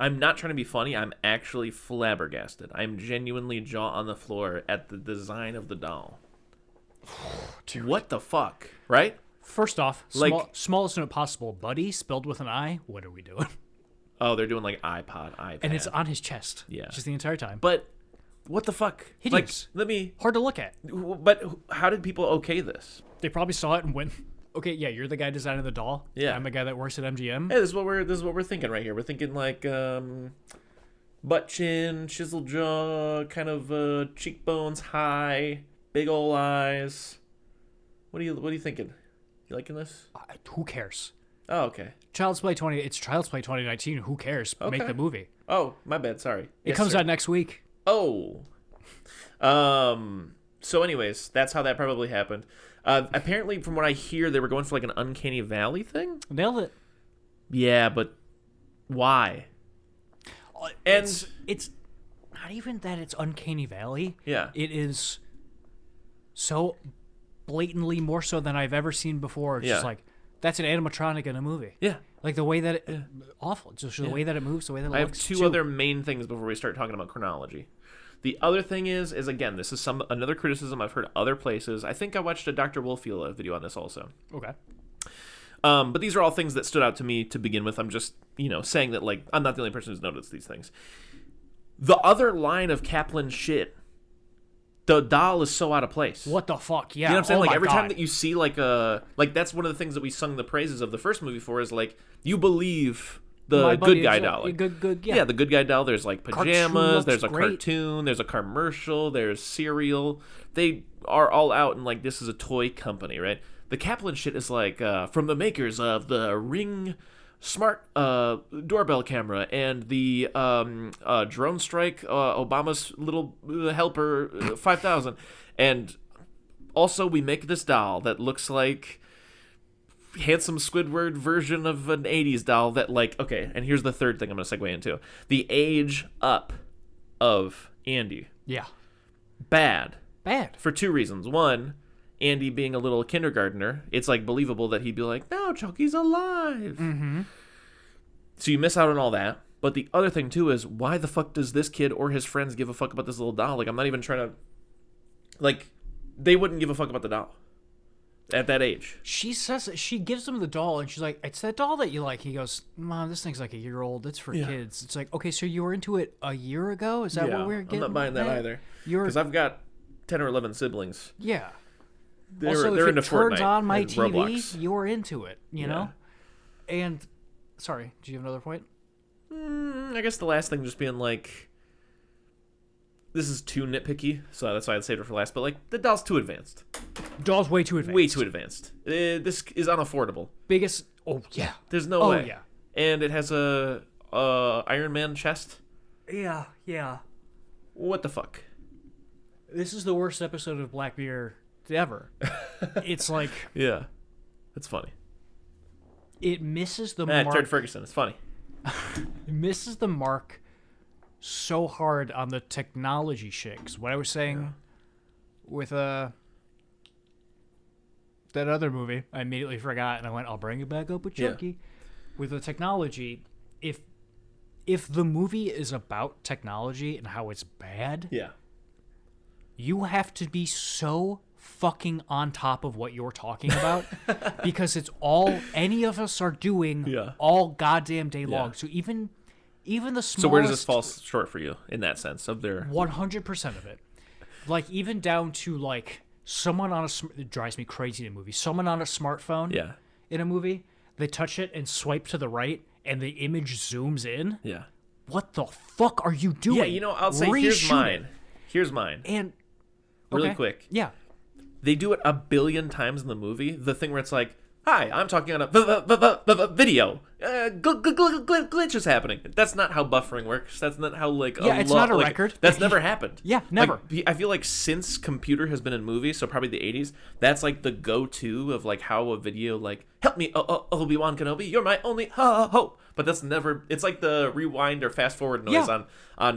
S1: I'm not trying to be funny. I'm actually flabbergasted. I'm genuinely jaw on the floor at the design of the doll. Dude. What the fuck, right?
S2: First off, smallest note possible. Buddy, spelled with an I. What are we doing?
S1: Oh, they're doing like iPad.
S2: And it's on his chest.
S1: Yeah.
S2: Just the entire time.
S1: But what the fuck?
S2: Hideous.
S1: Hard
S2: to look at.
S1: But how did people okay this?
S2: They probably saw it and went, okay, yeah, you're the guy designing the doll.
S1: Yeah.
S2: I'm the guy that works at MGM.
S1: Hey, this is what we're thinking right here. We're thinking like butt chin, chisel jaw, kind of cheekbones high, big ol' eyes. What are you thinking? You liking this?
S2: Who cares?
S1: Oh, okay.
S2: Child's Play 2019. Who cares?
S1: Okay.
S2: Make the movie.
S1: Oh, my bad. Sorry.
S2: It comes out next week.
S1: Oh. So anyways, that's how that probably happened. Apparently, from what I hear, they were going for like an Uncanny Valley thing.
S2: Nailed it.
S1: Yeah, but why?
S2: And it's not even that it's Uncanny Valley.
S1: Yeah.
S2: It is so blatantly more so than I've ever seen before. It's just like, that's an animatronic in a movie.
S1: Yeah.
S2: Like the way that it... Awful. Just the way that it moves, the way that it
S1: I
S2: looks.
S1: have two other main things before we start talking about chronology. The other thing is again, this is another criticism I've heard other places. I think I watched a Dr. Wolfield video on this also.
S2: Okay.
S1: But these are all things that stood out to me to begin with. I'm just, saying that, like, I'm not the only person who's noticed these things. The other line of Kaplan shit, the doll is so out of place.
S2: What the fuck? Yeah.
S1: You know what I'm saying?
S2: Oh
S1: like, every
S2: God.
S1: time that you see, like, that's one of the things that we sung the praises of the first movie for is, like, you believe the good guy doll. Like, yeah, the good guy doll. There's, like, pajamas. There's a cartoon. There's a commercial. There's cereal. They are all out, and, like, this is a toy company, right? The Kaplan shit is like from the makers of the Ring smart doorbell camera and the drone strike, Obama's little helper 5000, and also we make this doll that looks like handsome Squidward version of an 80s doll that, like, okay, and here's the third thing I'm going to segue into. The age up of Andy.
S2: Yeah.
S1: Bad.
S2: For
S1: two reasons. One, Andy being a little kindergartner, it's like believable that he'd be like, no, Chucky's alive.
S2: Mm-hmm.
S1: So you miss out on all that. But the other thing too is, why the fuck does this kid or his friends give a fuck about this little doll? Like, I'm not even trying to, like, they wouldn't give a fuck about the doll at that age.
S2: She says, she gives him the doll and she's like, it's that doll that you like. He goes, Mom, this thing's like a year old. It's for kids. It's like, okay, so you were into it a year ago? Is that what we're getting?
S1: I'm not buying that either. Because I've got 10 or 11 siblings.
S2: Yeah.
S1: They're
S2: if
S1: into
S2: it turns
S1: Fortnite
S2: on my
S1: and
S2: TV,
S1: Roblox.
S2: you're into it, you know? And, sorry, do you have another point?
S1: I guess the last thing just being like, this is too nitpicky, so that's why I'd save it for last, but like, the doll's too advanced.
S2: Doll's way too advanced.
S1: Way too advanced. This is unaffordable.
S2: Biggest, yeah.
S1: There's no way.
S2: Oh, yeah.
S1: And it has a Iron Man chest.
S2: Yeah.
S1: What the fuck?
S2: This is the worst episode of Black Mirror ever. It's like...
S1: Yeah. It's funny.
S2: It misses the mark...
S1: Ted Ferguson. It's funny.
S2: It misses the mark so hard on the technology shit. 'Cause what I was saying with that other movie, I immediately forgot, and I went, I'll bring it back up with Chucky. Yeah. With the technology, if the movie is about technology and how it's bad...
S1: Yeah.
S2: You have to be so fucking on top of what you're talking about because it's all any of us are doing all goddamn day long. So even the smallest...
S1: So where does this fall short for you in that sense of their...
S2: 100% of it. Like, even down to, like, someone on a... It drives me crazy in a movie. Someone on a smartphone in a movie, they touch it and swipe to the right and the image zooms in.
S1: Yeah.
S2: What the fuck are you doing?
S1: Yeah, I'll say, here's mine.
S2: And...
S1: Really quick.
S2: Yeah.
S1: They do it a billion times in the movie. The thing where it's like, Hi, I'm talking on a video. Glitch is happening. That's not how buffering works. That's not how
S2: it's not a record.
S1: That's never happened.
S2: Yeah, never.
S1: I feel like since computer has been in movies, so probably the 80s, that's like the go-to of like how a video help me, Obi-Wan Kenobi, you're my only hope. But that's never. It's like the rewind or fast forward noise on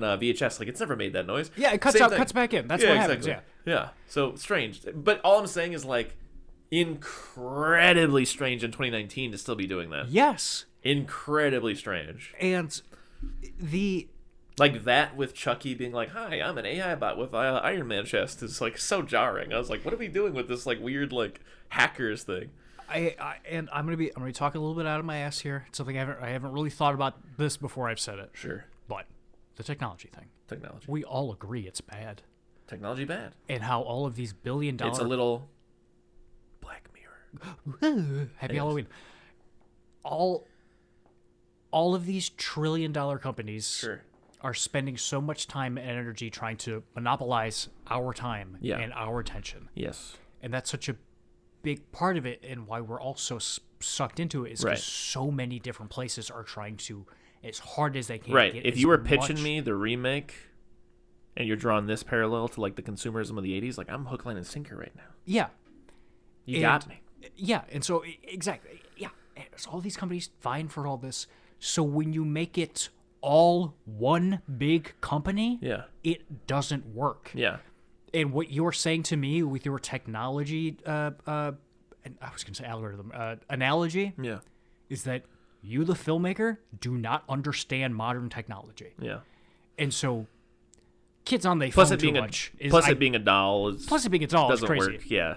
S1: VHS. Like it's never made that noise.
S2: Yeah, it cuts out, cuts back in. That's what happens.
S1: Yeah. So strange. But all I'm saying is incredibly strange in 2019 to still be doing that.
S2: Yes.
S1: Incredibly strange.
S2: And
S1: that with Chucky being like, "Hi, I'm an AI bot with Iron Man chest" is so jarring. I was like, "What are we doing with this weird hackers thing?"
S2: And I'm gonna be talking a little bit out of my ass here. It's something I haven't really thought about this before I've said it.
S1: Sure.
S2: But the technology thing. We all agree it's bad.
S1: Technology bad.
S2: And how all of these billion-dollar.
S1: It's a little Black Mirror.
S2: Happy Halloween. All of these trillion-dollar companies are spending so much time and energy trying to monopolize our time and our attention.
S1: Yes.
S2: And that's such a big part of it, and why we're all so sucked into it is because so many different places are trying to, as hard as they can.
S1: Right. If you were pitching me the remake, and you're drawing this parallel to the consumerism of the 80s, I'm hook, line, and sinker right now.
S2: Yeah.
S1: You got me.
S2: Yeah, and so exactly. Yeah, so all these companies vying for all this. So when you make it all one big company, it doesn't work.
S1: Yeah.
S2: And what you're saying to me with your technology, and I was going to say algorithm, analogy, is that you, the filmmaker, do not understand modern technology.
S1: Yeah.
S2: And so kids on their phone too much.
S1: It being a doll is
S2: doesn't
S1: crazy.
S2: Work.
S1: Yeah.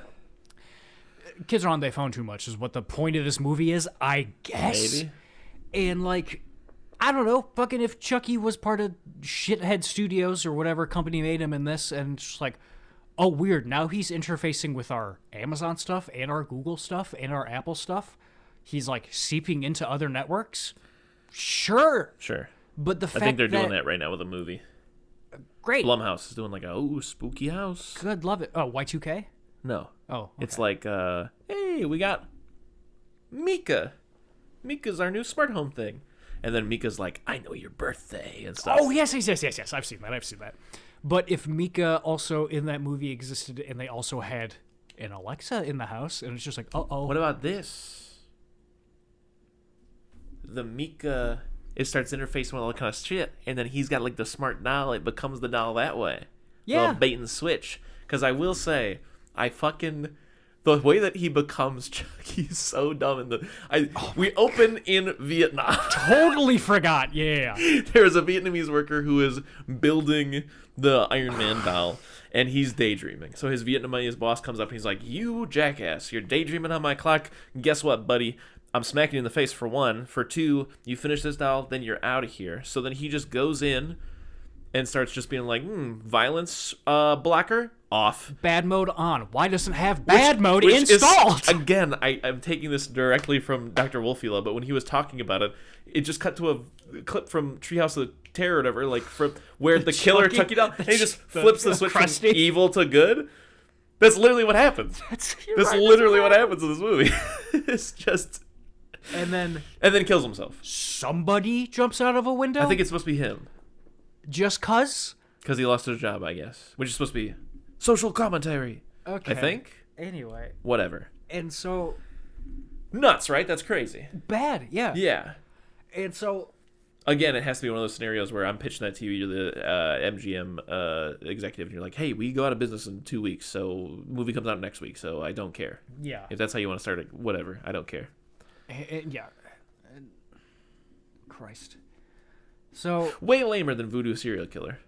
S2: Kids are on their phone too much is what the point of this movie is, I guess.
S1: Maybe.
S2: And I don't know, fucking if Chucky was part of Shithead Studios or whatever company made him in this, and it's just oh, weird, now he's interfacing with our Amazon stuff and our Google stuff and our Apple stuff. He's seeping into other networks. Sure. But the fact
S1: I think they're doing that right now with a movie.
S2: Great.
S1: Blumhouse is doing spooky house.
S2: Good, love it. Oh, Y2K?
S1: No.
S2: Oh, okay.
S1: It's hey, we got Mika. Mika's our new smart home thing. And then Mika's I know your birthday and stuff.
S2: Oh, yes. I've seen that. But if Mika also in that movie existed and they also had an Alexa in the house, and it's just uh-oh.
S1: What about this? The Mika, it starts interfacing with all that kind of shit, and then he's got the smart doll. It becomes the doll that way.
S2: Yeah.
S1: Little bait and switch. Because I will say, the way that he becomes Chucky is so dumb. We open in Vietnam.
S2: Totally forgot. Yeah.
S1: There's a Vietnamese worker who is building the Iron Man doll, and he's daydreaming. So his Vietnamese boss comes up and he's like, "You jackass, you're daydreaming on my clock. Guess what, buddy? I'm smacking you in the face for one. For two, you finish this doll, then you're out of here." So then he just goes in and starts just being violence blocker off.
S2: Bad mode on. Why doesn't it have bad mode installed?
S1: Again, I'm taking this directly from Dr. Wolfula, but when he was talking about it, it just cut to a clip from Treehouse of Terror or whatever, from where the killer Chucky doll, and he just flips the switch from evil to good. That's literally what happens. That's literally what happens in this movie. It's just...
S2: And then
S1: kills himself.
S2: Somebody jumps out of a window?
S1: I think it's supposed to be him.
S2: Just cuz?
S1: Because he lost his job, I guess. Which is supposed to be social commentary.
S2: Okay.
S1: I think.
S2: Anyway.
S1: Whatever.
S2: And so...
S1: Nuts, right? That's crazy.
S2: Bad, yeah.
S1: Yeah.
S2: And so...
S1: Again, it has to be one of those scenarios where I'm pitching that to you, you're the MGM executive, and you're like, "Hey, we go out of business in 2 weeks, so movie comes out next week, so I don't care."
S2: Yeah.
S1: If that's how you want to start it, whatever. I don't care.
S2: Yeah. Christ. So...
S1: Way lamer than Voodoo Serial Killer.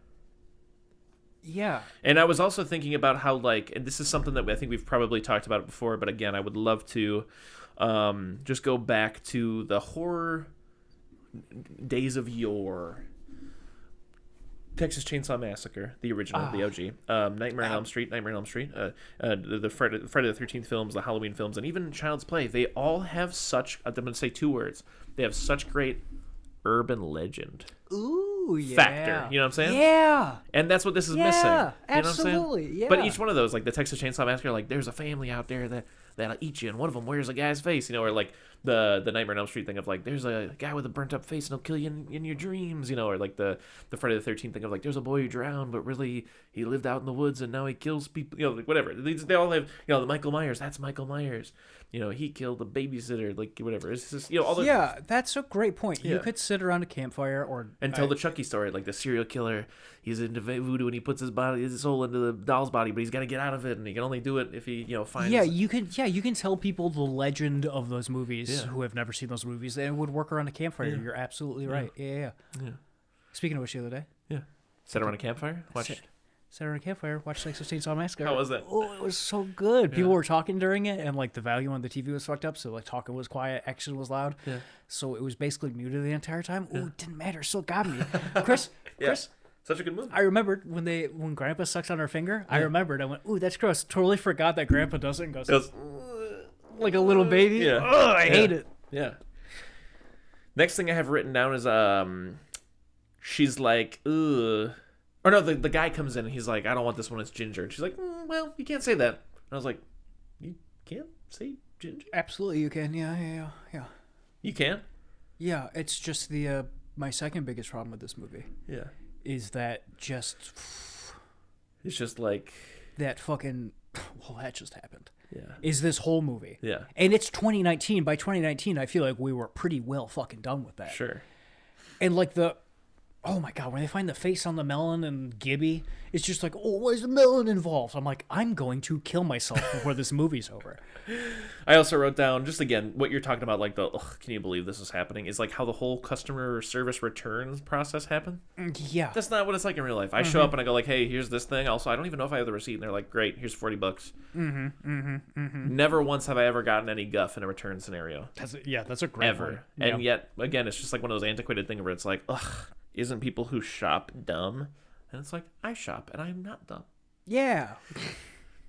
S2: Yeah.
S1: And I was also thinking about how, and this is something that I think we've probably talked about before, but again, I would love to just go back to the horror days of yore. Texas Chainsaw Massacre, the original, the OG. Nightmare on Elm Street, the Friday the 13th films, the Halloween films, and even Child's Play. They all have such, I'm going to say 2 words, they have such great urban legend.
S2: Ooh, yeah.
S1: Factor. You know what I'm saying?
S2: Yeah.
S1: And that's what this is missing. You know
S2: absolutely.
S1: what I'm saying?
S2: Yeah.
S1: But each one of those, the Texas Chainsaw Massacre, there's a family out there that that'll eat you, and one of them wears a guy's face, you know, or like the Nightmare on Elm Street thing of like there's a guy with a burnt up face and he'll kill you in your dreams, you know, or like the Friday the 13th thing of like there's a boy who drowned, but really he lived out in the woods and now he kills people, you know, like whatever. They all have, you know, the Michael Myers, that's Michael Myers, you know, he killed the babysitter, like whatever. It's just, you know, all the
S2: yeah, that's a great point. You could sit around a campfire and
S1: tell the Chucky story, like the serial killer, he's into voodoo and he puts his soul into the doll's body, but he's got to get out of it, and he can only do it if he, you know, finds.
S2: You can tell people the legend of those movies who have never seen those movies, and it would work around a campfire. Yeah. You're absolutely right. Yeah. Speaking of which, the other day,
S1: sat around a campfire,
S2: sat around a campfire, watched Texas Chainsaw Massacre.
S1: How was that?
S2: Oh, it was so good. People were talking during it, and like the value on the TV was fucked up, so like talking was quiet, action was loud. Yeah. So it was basically muted the entire time. Oh, it didn't matter. Still got me. Chris.
S1: Such a good movie.
S2: I remembered when Grandpa sucks on her finger. I remembered. I went, ooh, that's gross. Totally forgot that Grandpa does it and goes like a little baby.
S1: Yeah.
S2: Oh, I hate it.
S1: Yeah. Next thing I have written down is she's like, ugh. Or no, the guy comes in and he's like, I don't want this one, it's ginger. And she's like, well, you can't say that. And I was like, you can't say ginger?
S2: Absolutely, you can. Yeah.
S1: You can?
S2: Yeah, it's just the my second biggest problem with this movie.
S1: Yeah.
S2: Is that
S1: it's just like
S2: that fucking, well, that just happened.
S1: Yeah.
S2: Is this whole movie.
S1: Yeah.
S2: And it's 2019. By 2019, I feel like we were pretty well fucking done with that.
S1: Sure.
S2: And like oh my God, when they find the face on the melon and Gibby, it's just like, oh, why is the melon involved? I'm like, I'm going to kill myself before this movie's over.
S1: I also wrote down, just again, what you're talking about, like can you believe this is happening, is like how the whole customer service returns process happened.
S2: Yeah.
S1: That's not what it's like in real life. I show up and I go like, hey, here's this thing. Also, I don't even know if I have the receipt. And they're like, great, here's $40. Never once have I ever gotten any guff in a return scenario.
S2: That's a great
S1: ever.
S2: Point.
S1: And yet, again, it's just like one of those antiquated things where it's like, ugh, isn't people who shop dumb? And it's like, I shop and I'm not dumb.
S2: Yeah.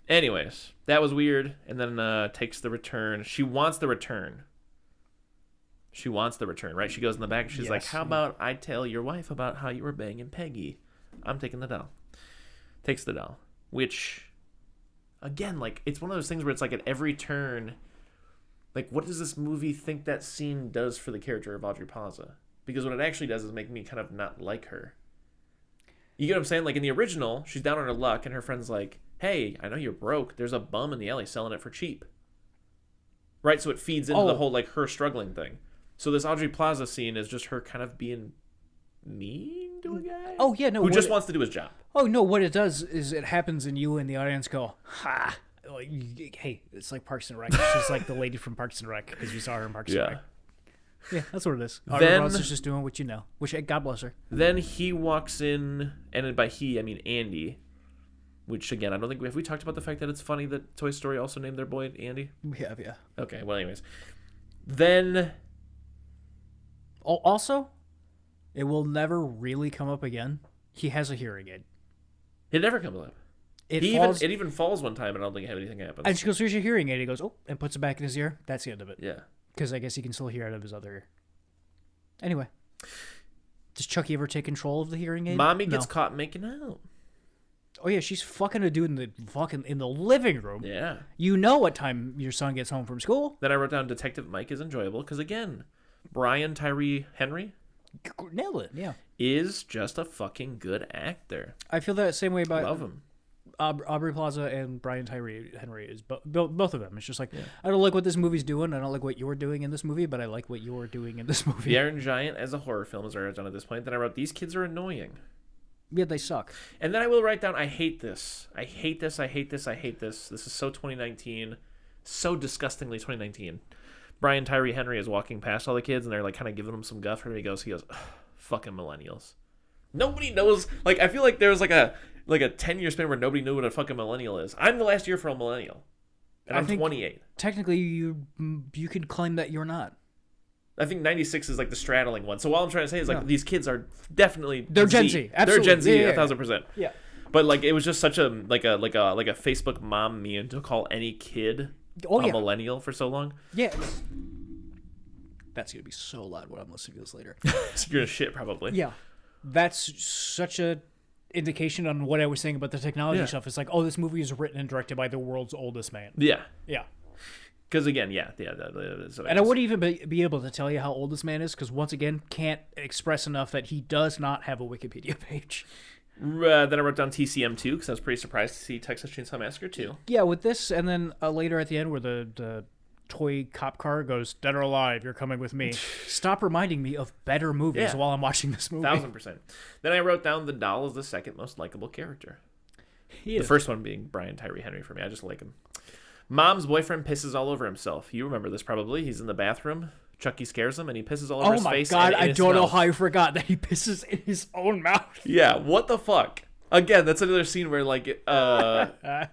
S1: Anyways, that was weird. And then takes the return. She wants the return. Right? She goes in the back. She's like, how about I tell your wife about how you were banging Peggy? I'm taking the doll. Takes the doll. Which, again, like, it's one of those things where it's like at every turn, like, what does this movie think that scene does for the character of Aubrey Plaza? Because what it actually does is make me kind of not like her. You get what I'm saying? Like in the original, she's down on her luck and her friend's like, hey, I know you're broke. There's a bum in the alley selling it for cheap. Right? So it feeds into the whole like her struggling thing. So this Aubrey Plaza scene is just her kind of being mean to a guy.
S2: Oh, yeah, no.
S1: Who just wants to do his job.
S2: Oh, no, what it does is it happens and you and the audience go, ha. Like, hey, it's like Parks and Rec. She's like the lady from Parks and Rec because you saw her in Parks and Rec. Yeah, that's what it is. Then is just doing what you know. Which, God bless her.
S1: Then he walks in, and by he I mean Andy. Which again, I don't think have we talked about the fact that it's funny that Toy Story also named their boy Andy.
S2: We have, yeah.
S1: Okay, well, anyways, then
S2: also, it will never really come up again. He has a hearing aid.
S1: It never comes up. It even falls one time, and I don't think anything happens.
S2: And she goes, "Here's your hearing aid." He goes, "Oh," and puts it back in his ear. That's the end of it.
S1: Yeah.
S2: Because I guess he can still hear out of his other ear. Anyway. Does Chucky ever take control of the hearing aid?
S1: Mommy gets caught making out.
S2: Oh, yeah, she's fucking a dude in the living room.
S1: Yeah.
S2: You know what time your son gets home from school.
S1: Then I wrote down Detective Mike is enjoyable because, again, Brian Tyree Henry.
S2: Nailed it, yeah.
S1: Is just a fucking good actor.
S2: I feel that same way about...
S1: Love him.
S2: Aubrey Plaza and Brian Tyree Henry is both of them. It's just like, I don't like what this movie's doing. I don't like what you're doing in this movie, but I like what you're doing in this movie.
S1: The Iron Giant as a horror film is where I was done at this point. Then I wrote, these kids are annoying.
S2: Yeah, they suck.
S1: And then I will write down, I hate this. I hate this. This is so 2019. So disgustingly 2019. Brian Tyree Henry is walking past all the kids, and they're like kind of giving him some guff. And he goes, fucking millennials. Nobody knows. Like, I feel like there's like a 10-year span where nobody knew what a fucking millennial is. I'm the last year for a millennial, and I'm 28.
S2: Technically, you could claim that you're not.
S1: I think 96 is like the straddling one. So all I'm trying to say is like these kids are definitely
S2: they're Gen Z. Absolutely.
S1: They're Gen Z, 1,000%.
S2: Yeah.
S1: But like it was just such a like a Facebook mom meme to call any kid a millennial for so long.
S2: Yeah. That's gonna be so loud when I'm listening to this later.
S1: So you're gonna shit probably.
S2: Yeah. That's such a indication on what I was saying about the technology stuff. It's like, oh, this movie is written and directed by the world's oldest man.
S1: Yeah.
S2: Yeah.
S1: Because again, so
S2: And I wouldn't even be able to tell you how old this man is, because once again, can't express enough that he does not have a Wikipedia page.
S1: Then I wrote down TCM 2 because I was pretty surprised to see Texas Chainsaw Massacre 2.
S2: Yeah, with this, and then later at the end where the toy cop car goes, "Dead or alive, you're coming with me." Stop reminding me of better movies while I'm watching this movie.
S1: 1000%. Then I wrote down the doll is the second most likable character.
S2: He is.
S1: The first one being Brian Tyree Henry for me. I just like him. Mom's boyfriend pisses all over himself. You remember this probably. He's in the bathroom. Chucky scares him, and he pisses all over his face.
S2: Oh my god, I don't know
S1: mouth.
S2: how I forgot that he pisses in his own mouth.
S1: Yeah, what the fuck? Again, that's another scene where, like, I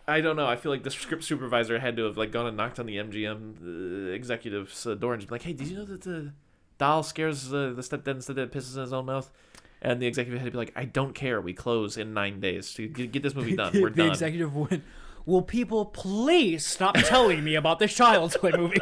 S1: don't know. I feel like the script supervisor had to have, like, gone and knocked on the MGM executive's door and just be like, "Hey, did you know that the doll scares the stepdad instead of pisses in his own mouth?" And the executive had to be like, "I don't care. We close in 9 days. To get this movie done. We're done."
S2: The executive went, "Will people please stop telling me about this Child's Play movie?"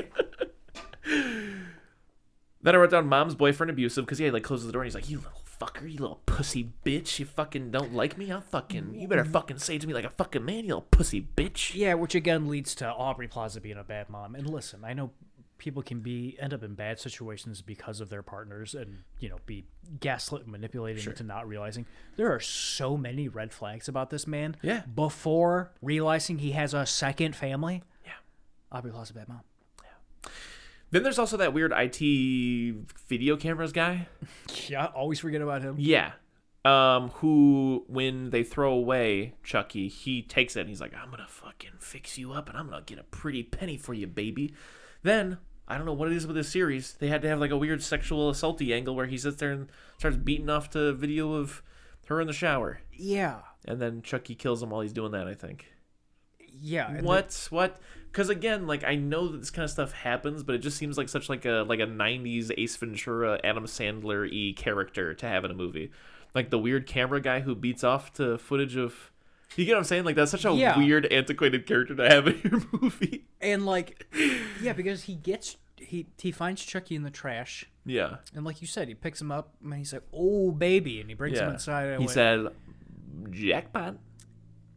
S1: Then I wrote down mom's boyfriend abusive because he like closes the door and he's like, "You little fucker, you little pussy bitch, you fucking don't like me? You better fucking say it to me like a fucking man, you little pussy bitch."
S2: Yeah, which again leads to Aubrey Plaza being a bad mom. And listen, I know people can end up in bad situations because of their partners and, be gaslit and manipulated into not realizing. There are so many red flags about this man.
S1: Yeah.
S2: Before realizing he has a second family.
S1: Yeah.
S2: Aubrey Plaza, bad mom.
S1: Yeah. Then there's also that weird IT video cameras guy.
S2: Yeah, always forget about him.
S1: Yeah. Who, when they throw away Chucky, he takes it and he's like, "I'm going to fucking fix you up and I'm going to get a pretty penny for you, baby." Then, I don't know what it is with this series, they had to have like a weird sexual assaulty angle where he sits there and starts beating off to video of her in the shower.
S2: Yeah.
S1: And then Chucky kills him while he's doing that, I think.
S2: Yeah.
S1: What? Because again, like, I know that this kind of stuff happens, but it just seems like such like a 90s Ace Ventura, Adam Sandler-y character to have in a movie. Like the weird camera guy who beats off to footage of... You get what I'm saying? Like, that's such a weird, antiquated character to have in your movie.
S2: And like, yeah, because he finds Chucky in the trash.
S1: Yeah.
S2: And like you said, he picks him up and he's like, "Oh, baby," and he brings him inside. And
S1: he said, "Jackpot."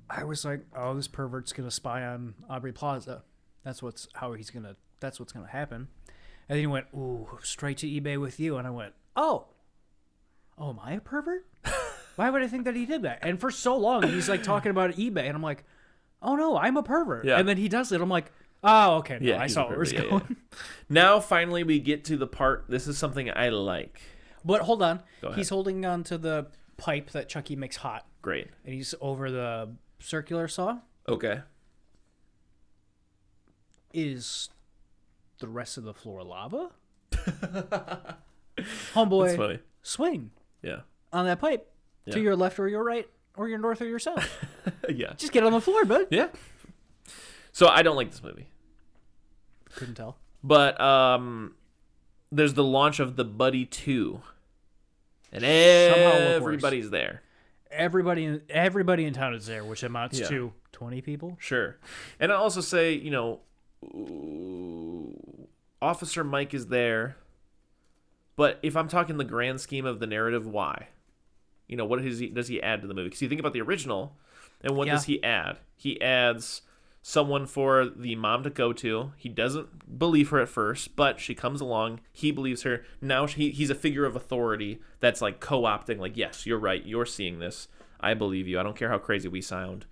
S2: I was like, "Oh, this pervert's gonna spy on Aubrey Plaza. That's what's gonna happen." And then he went, "Ooh, straight to eBay with you." And I went, "Oh, am I a pervert? Why would I think that he did that?" And for so long, he's like talking about eBay, and I'm like, "Oh no, I'm a pervert."
S1: Yeah.
S2: And then he does it. I'm like, "Oh, okay, no,
S1: Yeah,
S2: I saw where it was going."
S1: Yeah. Now, finally, we get to the part. This is something I like.
S2: But hold on,
S1: Go ahead.
S2: He's holding on to the pipe that Chucky makes hot.
S1: Great.
S2: And he's over the circular saw.
S1: Okay.
S2: Is the rest of the floor lava?
S1: That's
S2: Homeboy,
S1: funny.
S2: swing
S1: Yeah.
S2: on that pipe to
S1: Yeah.
S2: your left or your right or your north or your south.
S1: Yeah.
S2: Just get on the floor, bud.
S1: Yeah. So I don't like this movie.
S2: Couldn't tell.
S1: But there's the launch of The Buddy 2. And everybody's there.
S2: Everybody in town is there, which amounts to 20 people.
S1: Sure. And I also say, Officer Mike is there. But if I'm talking the grand scheme of the narrative, why? What does he add to the movie? Because you think about the original, and what does he add? He adds someone for the mom to go to. He doesn't believe her at first, but she comes along. He believes her. Now he's a figure of authority that's like co-opting, like, "Yes, you're right. You're seeing this. I believe you. I don't care how crazy we sound.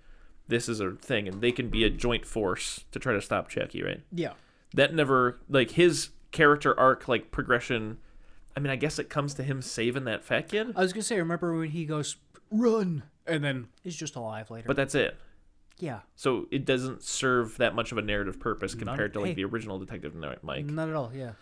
S1: This is a thing." And they can be a joint force to try to stop Chucky, right?
S2: Yeah.
S1: That never, like, his character arc, like, progression, I mean, I guess it comes to him saving that fat kid.
S2: I was going to say, remember when he goes, "Run," and then he's just alive later.
S1: But that's it.
S2: Yeah.
S1: So it doesn't serve that much of a narrative purpose compared to, like, the original Detective Mike.
S2: Not at all, yeah.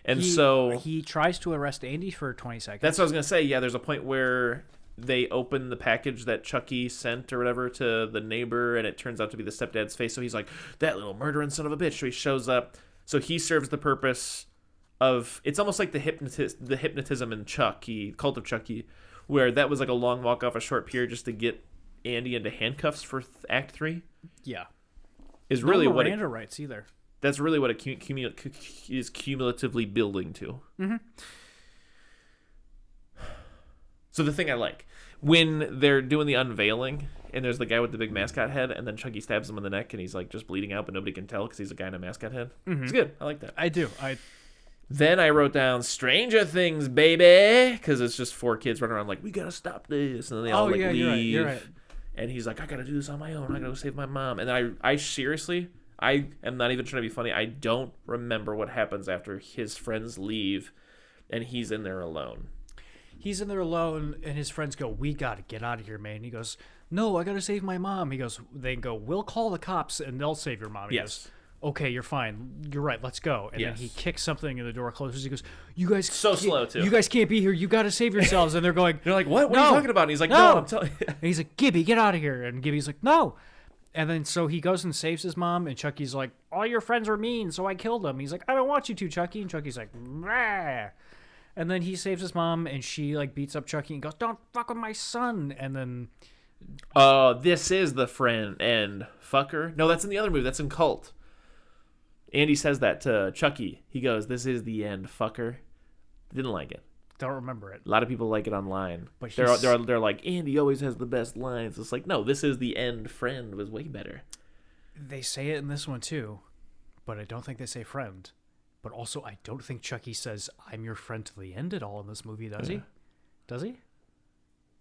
S1: And so
S2: he tries to arrest Andy for 20 seconds.
S1: that's what I was going to say. Yeah, there's a point where they open the package that Chucky sent or whatever to the neighbor, and it turns out to be the stepdad's face. So he's like, "That little murdering son of a bitch." So he shows up. So he serves the purpose of, it's almost like the hypnotism in Chucky, Cult of Chucky, where that was like a long walk off a short pier just to get Andy into handcuffs for Act 3.
S2: Yeah.
S1: Is really what
S2: Miranda rights either.
S1: That's really what it is cumulatively building to.
S2: Mm-hmm.
S1: So the thing I like, when they're doing the unveiling and there's the guy with the big mascot head, and then Chucky stabs him in the neck, and he's like just bleeding out, but nobody can tell because he's a guy in a mascot head. It's good. I like that.
S2: I do.
S1: Then I wrote down Stranger Things, baby, because it's just 4 kids running around like, we gotta stop this, and then they all like leave.
S2: You're right.
S1: And he's like, I gotta do this on my own. I gotta go save my mom. And then I seriously, I am not even trying to be funny. I don't remember what happens after his friends leave, and he's in there alone.
S2: He's in there alone, and his friends go, we gotta get out of here, man. He goes, no, I gotta save my mom. He goes, they go, we'll call the cops, and they'll save your mom. He goes, okay, you're fine. You're right. Let's go. And then he kicks something and the door closes. He goes, you guys
S1: slow too.
S2: You guys can't be here. You got to save yourselves. And they're going,
S1: they're like, what? What are you talking about? And he's like, no, I'm telling you.
S2: And he's like, Gibby, get out of here. And Gibby's like, no. And then so he goes and saves his mom. And Chucky's like, all your friends were mean, so I killed them. He's like, I don't want you to, Chucky. And Chucky's like, Meh. And then he saves his mom, and she like beats up Chucky and goes, don't fuck with my son. And then,
S1: this is the friend and fucker. No, that's in the other movie. That's in Cult. Andy says that to Chucky. He goes, this is the end, fucker. Didn't like it.
S2: Don't remember it.
S1: A lot of people like it online.
S2: But
S1: they're like, Andy always has the best lines. It's like, no, this is the end, friend was way better.
S2: They say it in this one too, but I don't think they say friend. But also, I don't think Chucky says, I'm your friend to the end at all in this movie, does he? Does he?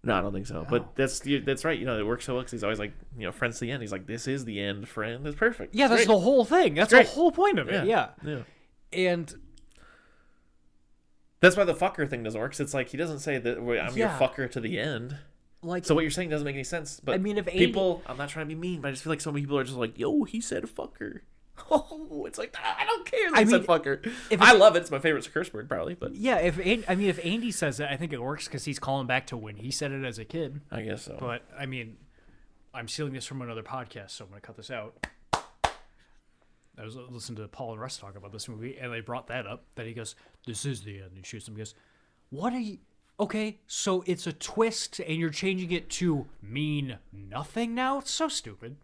S1: No, I don't think so.
S2: No.
S1: But that's right. You know, it works so well because he's always like, you know, friends to the end. He's like, this is the end, friend. That's perfect.
S2: Yeah, that's the whole thing. That's the whole point of it. Yeah. And
S1: that's why the fucker thing doesn't work. 'Cause it's like, he doesn't say that I'm your fucker to the end.
S2: Like,
S1: so what you're saying doesn't make any sense. But
S2: I mean, if
S1: people, I'm not trying to be mean, but I just feel like so many people are just like, yo, he said fucker. Oh, it's like, I don't care that he said fucker. I love it. It's my favorite curse word, probably. But
S2: yeah, if Andy says it, I think it works because he's calling back to when he said it as a kid.
S1: I guess so.
S2: But I mean, I'm stealing this from another podcast, so I'm going to cut this out. I was listening to Paul and Russ talk about this movie, and they brought that up. That he goes, "This is the end." And he shoots him. He goes, "What are you?" Okay, so it's a twist, and you're changing it to mean nothing now. It's so stupid.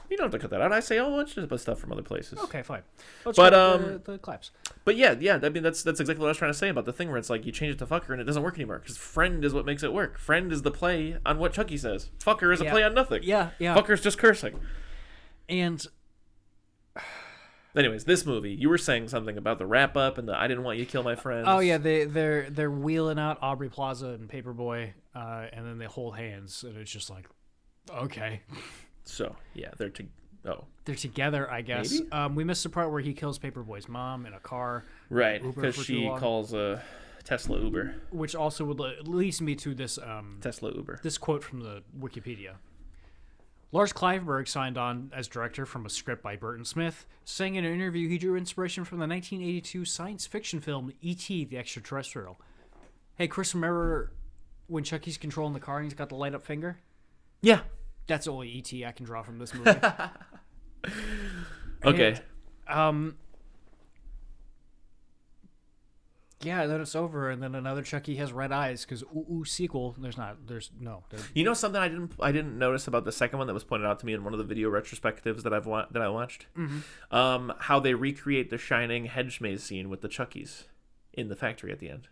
S1: You don't have to cut that out. I say a whole bunch of stuff from other places.
S2: Okay, fine.
S1: Let's
S2: the claps.
S1: But yeah. I mean, that's exactly what I was trying to say about the thing where it's like you change it to fucker and it doesn't work anymore because friend is what makes it work. Friend is the play on what Chucky says. Fucker is a play on nothing.
S2: Yeah.
S1: Fucker's just cursing.
S2: And
S1: anyways, this movie, you were saying something about the wrap up and the I didn't want you to kill my friends.
S2: Oh yeah, they're wheeling out Aubrey Plaza and Paperboy, and then they hold hands, and it's just like, okay.
S1: So yeah, they're
S2: together, I guess. We missed the part where he kills Paperboy's mom in a car.
S1: Right, because she calls a Tesla Uber.
S2: Which also leads me to this
S1: Tesla Uber.
S2: This quote from the Wikipedia. Lars Kleinberg signed on as director from a script by Burton Smith, saying in an interview he drew inspiration from the 1982 science fiction film E.T. the Extraterrestrial. Hey, Chris, remember when Chucky's controlling the car and he's got the light up finger?
S1: Yeah.
S2: That's the only E.T. I can draw from this movie.
S1: Okay.
S2: And, yeah, then it's over, and then another Chucky has red eyes because sequel. There's no.
S1: You know something I didn't notice about the second one that was pointed out to me in one of the video retrospectives that I watched. Mm-hmm. How they recreate the Shining hedge maze scene with the Chuckies in the factory at the end.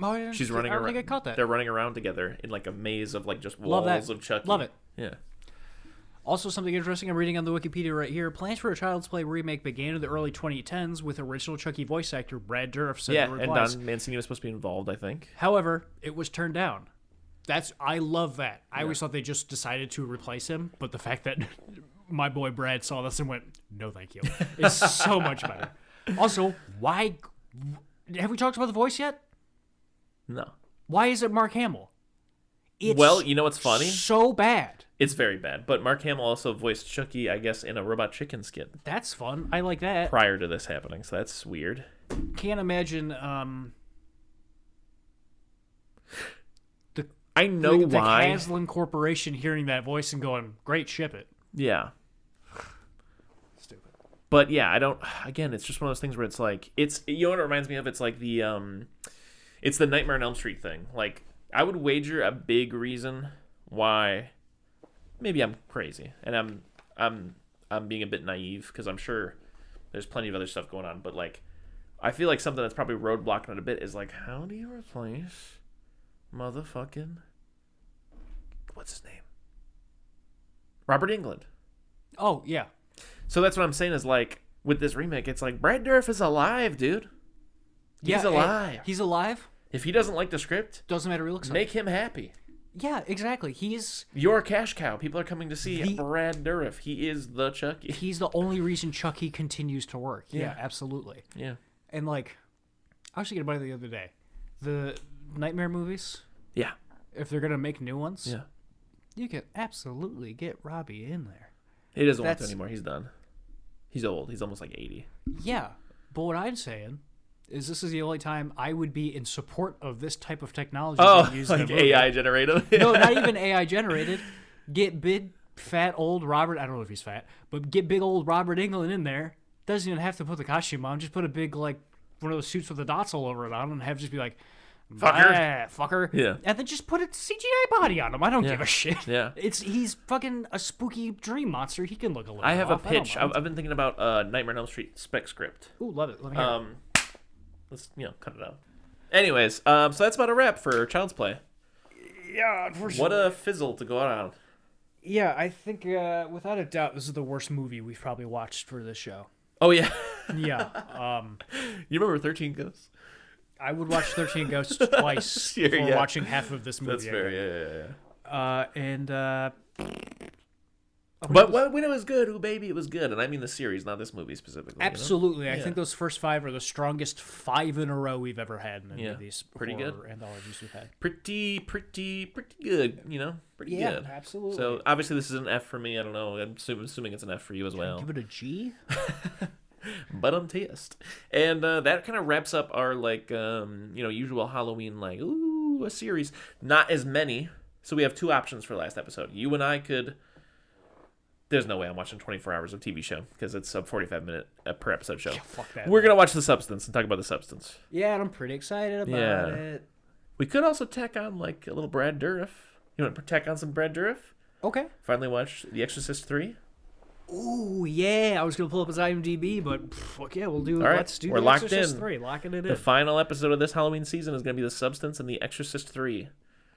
S2: Oh, yeah.
S1: She's running around.
S2: I don't think I caught that.
S1: They're running around together in like a maze of like just walls of Chucky.
S2: Love it.
S1: Yeah.
S2: Also, something interesting I'm reading on the Wikipedia right here. Plans for a Child's Play remake began in the early 2010s with original Chucky voice actor Brad Dourif said in replies.
S1: And Don Mancini was supposed to be involved, I think.
S2: However, it was turned down. I love that. I always thought they just decided to replace him, but the fact that my boy Brad saw this and went, no thank you, is so much better. Also, why... Have we talked about the voice yet?
S1: No.
S2: Why is it Mark Hamill?
S1: Well, you know what's funny?
S2: So bad.
S1: It's very bad. But Mark Hamill also voiced Chucky, I guess, in a Robot Chicken skin.
S2: That's fun. I like that.
S1: Prior to this happening, so that's weird.
S2: Can't imagine
S1: I know why.
S2: The Haslam Corporation hearing that voice and going, great, ship it.
S1: Yeah.
S2: Stupid.
S1: But yeah, I don't... Again, it's just one of those things where it's like... You know what it reminds me of? It's like the... It's the Nightmare on Elm Street thing. Like, I would wager a big reason why... Maybe I'm crazy, and I'm being a bit naive, because I'm sure there's plenty of other stuff going on, but like, I feel like something that's probably roadblocking it a bit is like, how do you replace motherfucking... What's his name? Robert Englund.
S2: Oh, yeah.
S1: So that's what I'm saying is, like, with this remake, it's like, Brad Dourif is alive, dude. He's alive.
S2: He's alive.
S1: If he doesn't like the script,
S2: doesn't matter what he looks like.
S1: Make him happy.
S2: Yeah, exactly. He's
S1: your cash cow. People are coming to see Brad Dourif. He is the Chucky.
S2: He's the only reason Chucky continues to work. Yeah, absolutely.
S1: Yeah.
S2: And like, I was thinking about it the other day. The Nightmare movies.
S1: Yeah.
S2: If they're gonna make new ones.
S1: Yeah.
S2: You can absolutely get Robbie in there.
S1: He doesn't want to anymore. He's done. He's old. He's almost like 80.
S2: Yeah. But what I'm saying is this is the only time I would be in support of this type of technology being used in a movie.
S1: AI generated?
S2: No, not even AI generated. Get big, fat, old Robert, I don't know if he's fat, but get big old Robert Englund in there. Doesn't even have to put the costume on. Just put a big, like, one of those suits with the dots all over it on and have just be like, fucker.
S1: Yeah.
S2: And then just put a CGI body on him. I don't give a shit.
S1: Yeah.
S2: He's fucking a spooky dream monster. He can look a little
S1: I have
S2: off.
S1: a pitch. I've been thinking about Nightmare on Elm Street spec script.
S2: Ooh, love it. Let me hear it.
S1: Let's, cut it out. Anyways, so that's about a wrap for Child's Play.
S2: Yeah, unfortunately.
S1: What a fizzle to go out on.
S2: Yeah, I think without a doubt this is the worst movie we've probably watched for this show.
S1: Oh, yeah.
S2: Yeah.
S1: You remember 13 Ghosts?
S2: I would watch 13 Ghosts twice before watching half of this movie.
S1: That's fair,
S2: yeah.
S1: But when it was good, ooh baby, it was good. And I mean the series, not this movie specifically.
S2: Absolutely. I think those first 5 are the strongest 5 in a row we've ever had in any of these horror anthologies we've had.
S1: Pretty good, Pretty good.
S2: Absolutely.
S1: So obviously this is an F for me. I don't know. I'm assuming it's an F for you as well.
S2: Give it a G?
S1: But I'm taste. And that kind of wraps up our usual Halloween a series. Not as many. So we have 2 options for last episode. You and I could. There's no way I'm watching 24 hours of TV show because it's a 45-minute per episode show.
S2: Yeah, fuck that.
S1: We're gonna watch The Substance and talk about The Substance.
S2: Yeah, and I'm pretty excited about it.
S1: We could also tack on a little Brad Dourif. You want to tack on some Brad Dourif?
S2: Okay.
S1: Finally watch The Exorcist 3.
S2: Ooh, yeah. I was going to pull up his IMDb, but fuck yeah, we'll do it.
S1: All right.
S2: Let's do
S1: We're
S2: The
S1: locked
S2: Exorcist
S1: in.
S2: 3. Locking it in.
S1: The final episode of this Halloween season is going to be The Substance and The Exorcist 3.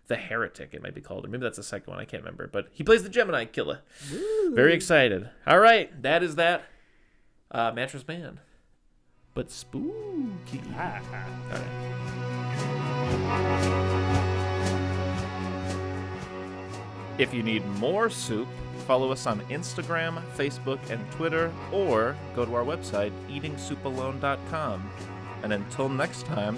S1: The Heretic, it might be called. Or maybe that's the second one. I can't remember. But he plays the Gemini killer. Woo. Very excited. All right. That is that. Mattress Man. But spooky. All right.
S3: If you need more soup, follow us on Instagram, Facebook, and Twitter, or go to our website, eatingsoupalone.com. And until next time,